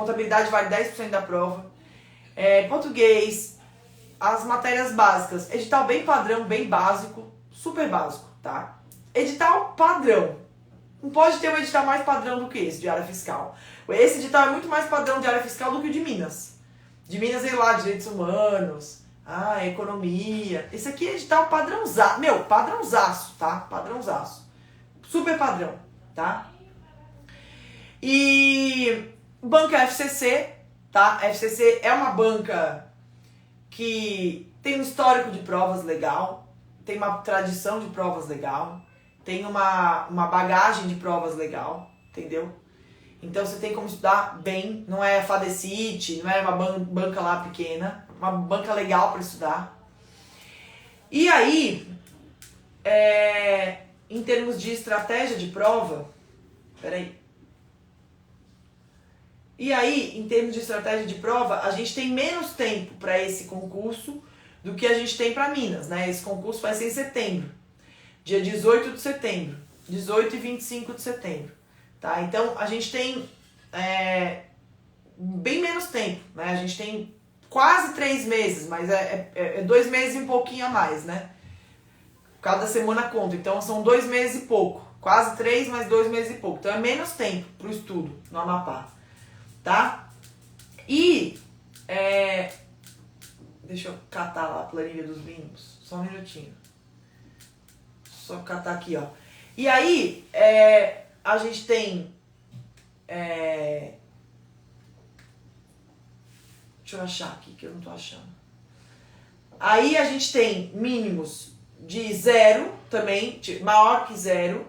vale 10% da prova. Português, as matérias básicas, edital bem padrão, bem básico, super básico, tá? Edital padrão. Não pode ter um edital mais padrão do que esse, de área fiscal. Esse edital é muito mais padrão de área fiscal do que o de Minas. De Minas, sei lá, direitos humanos, economia. Esse aqui é edital padrãozaço. Meu, padrãozaço, tá? Padrãozaço. Super padrão, tá? E banca FCC, tá? A FCC é uma banca que tem um histórico de provas legal, tem uma tradição de provas legal, tem uma bagagem de provas legal, entendeu? Então você tem como estudar bem, não é FADECIT, não é uma banca lá pequena, uma banca legal para estudar. E aí, em termos de estratégia de prova, em termos de estratégia de prova, a gente tem menos tempo para esse concurso do que a gente tem para Minas, né? Esse concurso vai ser em setembro, dia 18 de setembro, 18 e 25 de setembro, tá? Então a gente tem bem menos tempo, né? A gente tem quase 3 meses, mas 2 meses e um pouquinho a mais, né? Cada semana conta, então são 2 meses e pouco, quase 3, mas 2 meses e pouco, então é menos tempo para o estudo no Amapá, tá? E deixa eu catar lá a planilha dos mínimos, só um minutinho. Só catar aqui, ó. E aí, a gente tem... deixa eu achar aqui, que eu não tô achando. Aí a gente tem mínimos de 0 também, maior que 0,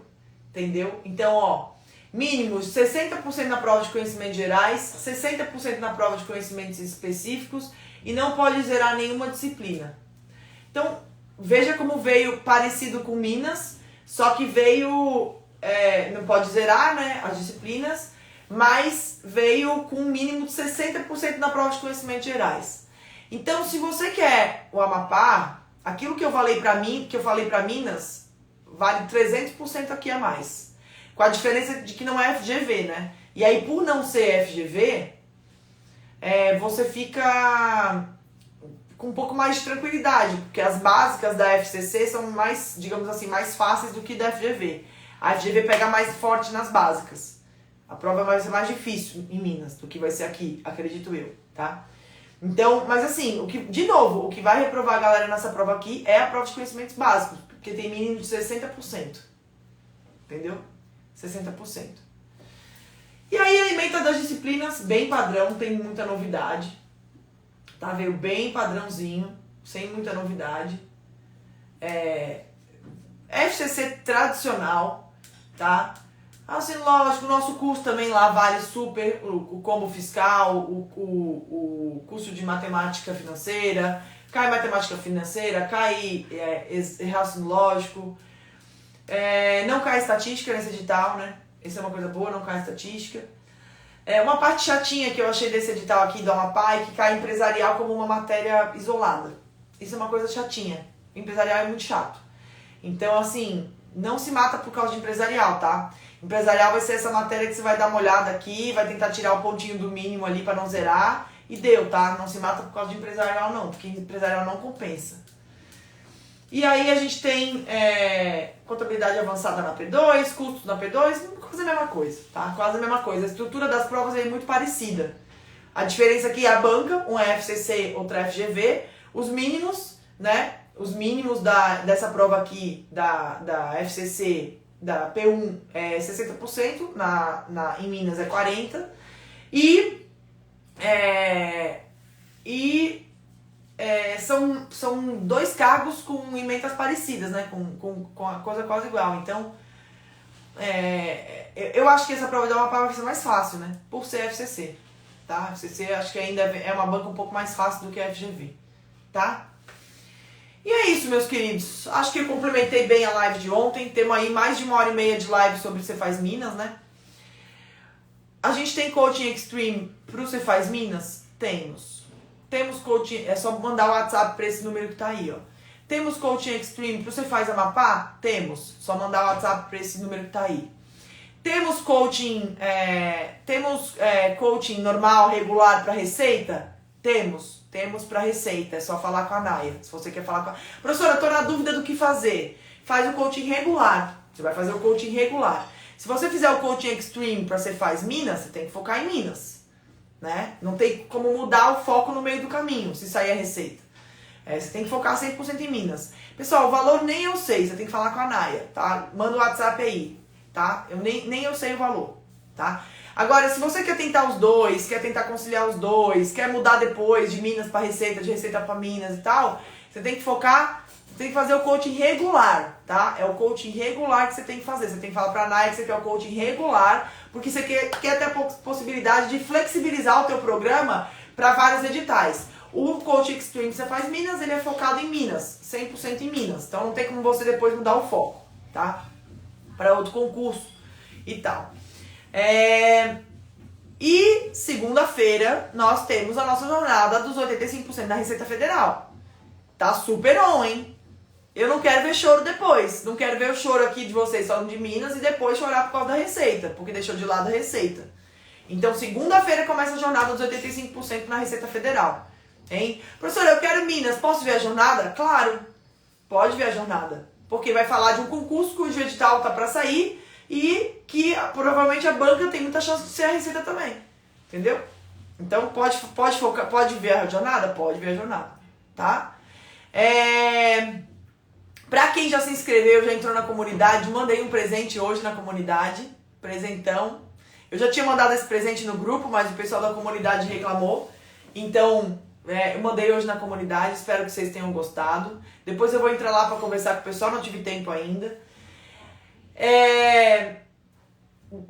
entendeu? Então, ó, mínimos 60% na prova de conhecimentos gerais, 60% na prova de conhecimentos específicos e não pode zerar nenhuma disciplina. Então, veja como veio parecido com Minas, só que veio, não pode zerar, né, as disciplinas, mas veio com um mínimo de 60% na prova de conhecimentos gerais. Então, se você quer o Amapá, aquilo que eu falei para Minas, vale 300% aqui a mais. Com a diferença de que não é FGV, né? E aí, por não ser FGV, você fica com um pouco mais de tranquilidade, porque as básicas da FCC são mais, digamos assim, mais fáceis do que da FGV. A FGV pega mais forte nas básicas. A prova vai ser mais difícil em Minas do que vai ser aqui, acredito eu, tá? Então, mas assim, o que vai reprovar a galera nessa prova aqui é a prova de conhecimentos básicos, porque tem mínimo de 60%. Entendeu? 60%. E aí a ementa das disciplinas, bem padrão, tem muita novidade. Tá? Veio bem padrãozinho, sem muita novidade. FCC tradicional, tá? Assim, lógico, o nosso curso também lá vale super, o combo fiscal, o curso de matemática financeira, cai matemática financeira, cai raciocínio lógico, não cai estatística nesse edital, né? Isso é uma coisa boa, não cai estatística. Uma parte chatinha que eu achei desse edital aqui do Amapá é que cai empresarial como uma matéria isolada. Isso é uma coisa chatinha. Empresarial é muito chato. Então, assim, não se mata por causa de empresarial, tá? Empresarial vai ser essa matéria que você vai dar uma olhada aqui, vai tentar tirar o pontinho do mínimo ali para não zerar e deu, tá? Não se mata por causa de empresarial não, porque empresarial não compensa. E aí a gente tem contabilidade avançada na P2, custos na P2, quase a mesma coisa, tá? Quase a mesma coisa. A estrutura das provas é muito parecida. A diferença aqui é a banca, uma é FCC, outra é FGV. Os mínimos, né? Os mínimos dessa prova aqui, da FCC, da P1 é 60%, em Minas é 40%. São 2 cargos com emendas parecidas, né? Com a coisa quase igual. Então, eu acho que essa prova da Amapá vai ser mais fácil, né? Por ser FCC, tá? FCC acho que ainda é uma banca um pouco mais fácil do que a FGV, tá? E é isso, meus queridos. Acho que eu complementei bem a live de ontem. Temos aí mais de 1h30 de live sobre o Você Faz Minas, né? A gente tem coaching extreme pro Você Faz Minas? Temos. Temos coaching, é só mandar o WhatsApp para esse número que tá aí, ó. Temos coaching extreme pro Você Faz Amapá? Temos. Só mandar o WhatsApp para esse número que tá aí. Temos coaching, coaching normal, regular para receita? Temos. Temos para receita. É só falar com a Naya. Se você quer falar com a... Professora, eu tô na dúvida do que fazer. Faz o coaching regular. Você vai fazer o coaching regular. Se você fizer o coaching extreme para Você Faz Minas, você tem que focar em Minas, né? Não tem como mudar o foco no meio do caminho, se sair a receita. Você tem que focar 100% em Minas. Pessoal, o valor nem eu sei, você tem que falar com a Naya, tá? Manda o WhatsApp aí, tá? Eu nem eu sei o valor, tá? Agora, se você quer tentar os dois, quer tentar conciliar os dois, quer mudar depois de Minas para receita, de receita para Minas e tal, você tem que focar, tem que fazer o coaching regular, tá? É o coaching regular que você tem que fazer. Você tem que falar pra Naya que você quer o coaching regular, porque você quer ter a possibilidade de flexibilizar o teu programa para vários editais. O coaching extreme que você faz Minas, ele é focado em Minas, 100% em Minas. Então não tem como você depois mudar o foco, tá? Para outro concurso e tal. E segunda-feira nós temos a nossa jornada dos 85% da Receita Federal. Tá super on, hein? Eu não quero ver choro depois. Não quero ver o choro aqui de vocês falando de Minas e depois chorar por causa da Receita, porque deixou de lado a Receita. Então, segunda-feira começa a jornada dos 85% na Receita Federal. Hein? Professora, eu quero Minas. Posso ver a jornada? Claro, pode ver a jornada. Porque vai falar de um concurso cujo edital tá para sair e que provavelmente a banca tem muita chance de ser a Receita também. Entendeu? Então, pode focar, pode ver a jornada? Pode ver a jornada. Tá? Pra quem já se inscreveu, já entrou na comunidade, mandei um presente hoje na comunidade, presentão. Eu já tinha mandado esse presente no grupo, mas o pessoal da comunidade reclamou. Então, eu mandei hoje na comunidade, espero que vocês tenham gostado. Depois eu vou entrar lá pra conversar com o pessoal, não tive tempo ainda.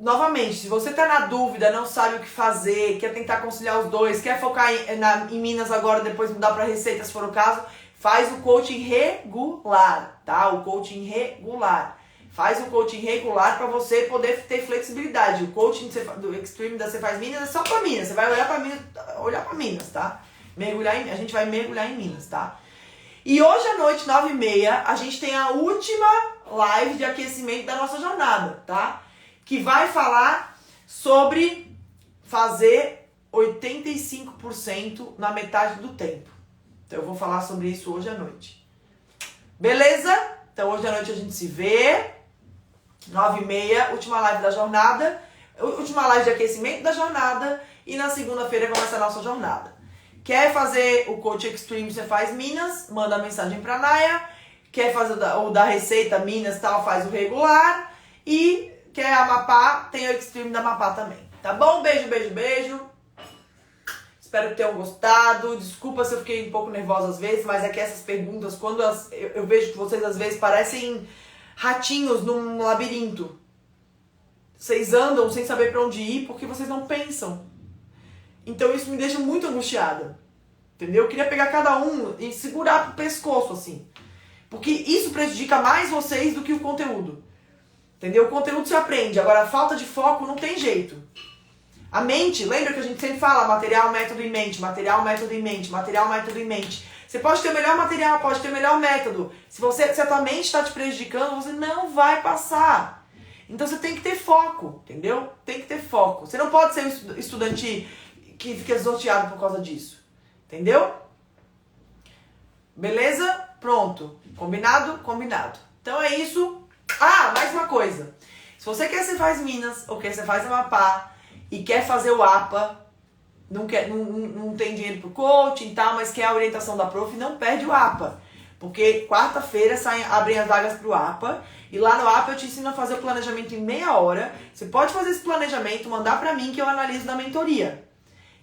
Novamente, se você tá na dúvida, não sabe o que fazer, quer tentar conciliar os dois, quer focar em Minas agora, depois mudar pra Receita, se for o caso, faz o coaching regular, tá? O coaching regular. Faz o coaching regular para você poder ter flexibilidade. O coaching do Extreme da Você Faz Minas é só para Minas. Você vai olhar para Minas, tá? A gente vai mergulhar em Minas, tá? E hoje à noite, 9h30, a gente tem a última live de aquecimento da nossa jornada, tá? Que vai falar sobre fazer 85% na metade do tempo. Então eu vou falar sobre isso hoje à noite. Beleza? Então hoje à noite a gente se vê. 9h30, última live da jornada. Última live de aquecimento da jornada. E na segunda-feira começa a nossa jornada. Quer fazer o Coach Extreme Você Faz Minas? Manda mensagem pra Naya. Quer fazer o da Receita Minas tal? Faz o regular. E quer Amapá? Tem o Extreme da Amapá também. Tá bom? Beijo, beijo, beijo. Espero que tenham gostado. Desculpa se eu fiquei um pouco nervosa às vezes, mas é que essas perguntas, quando eu vejo que vocês às vezes parecem ratinhos num labirinto. Vocês andam sem saber pra onde ir porque vocês não pensam. Então isso me deixa muito angustiada. Entendeu? Eu queria pegar cada um e segurar pro pescoço, assim. Porque isso prejudica mais vocês do que o conteúdo. Entendeu? O conteúdo se aprende. Agora, a falta de foco não tem jeito. A mente, lembra que a gente sempre fala material, método e mente, material, método e mente, material, método e mente. Você pode ter o melhor material, pode ter o melhor método. Se a tua mente está te prejudicando, você não vai passar. Então você tem que ter foco, entendeu? Tem que ter foco. Você não pode ser um estudante que fica desnorteado por causa disso. Entendeu? Beleza? Pronto. Combinado? Combinado. Então é isso. Ah, mais uma coisa. Se você quer Você Faz Minas ou quer Você Faz Amapá e quer fazer o APA, não tem dinheiro pro coaching e tal, mas quer a orientação da prof, não perde o APA. Porque quarta-feira abrem as vagas pro APA e lá no APA eu te ensino a fazer o planejamento em meia hora. Você pode fazer esse planejamento, mandar pra mim que eu analiso na mentoria.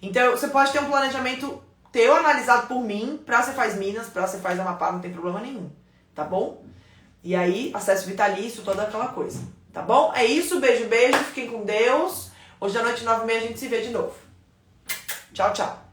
Então você pode ter um planejamento teu analisado por mim pra Você Faz Minas, pra Você Faz Amapá, não tem problema nenhum. Tá bom? E aí, acesso vitalício, toda aquela coisa. Tá bom? É isso, beijo, beijo, fiquem com Deus. Hoje à noite, 9h30, a gente se vê de novo. Tchau, tchau.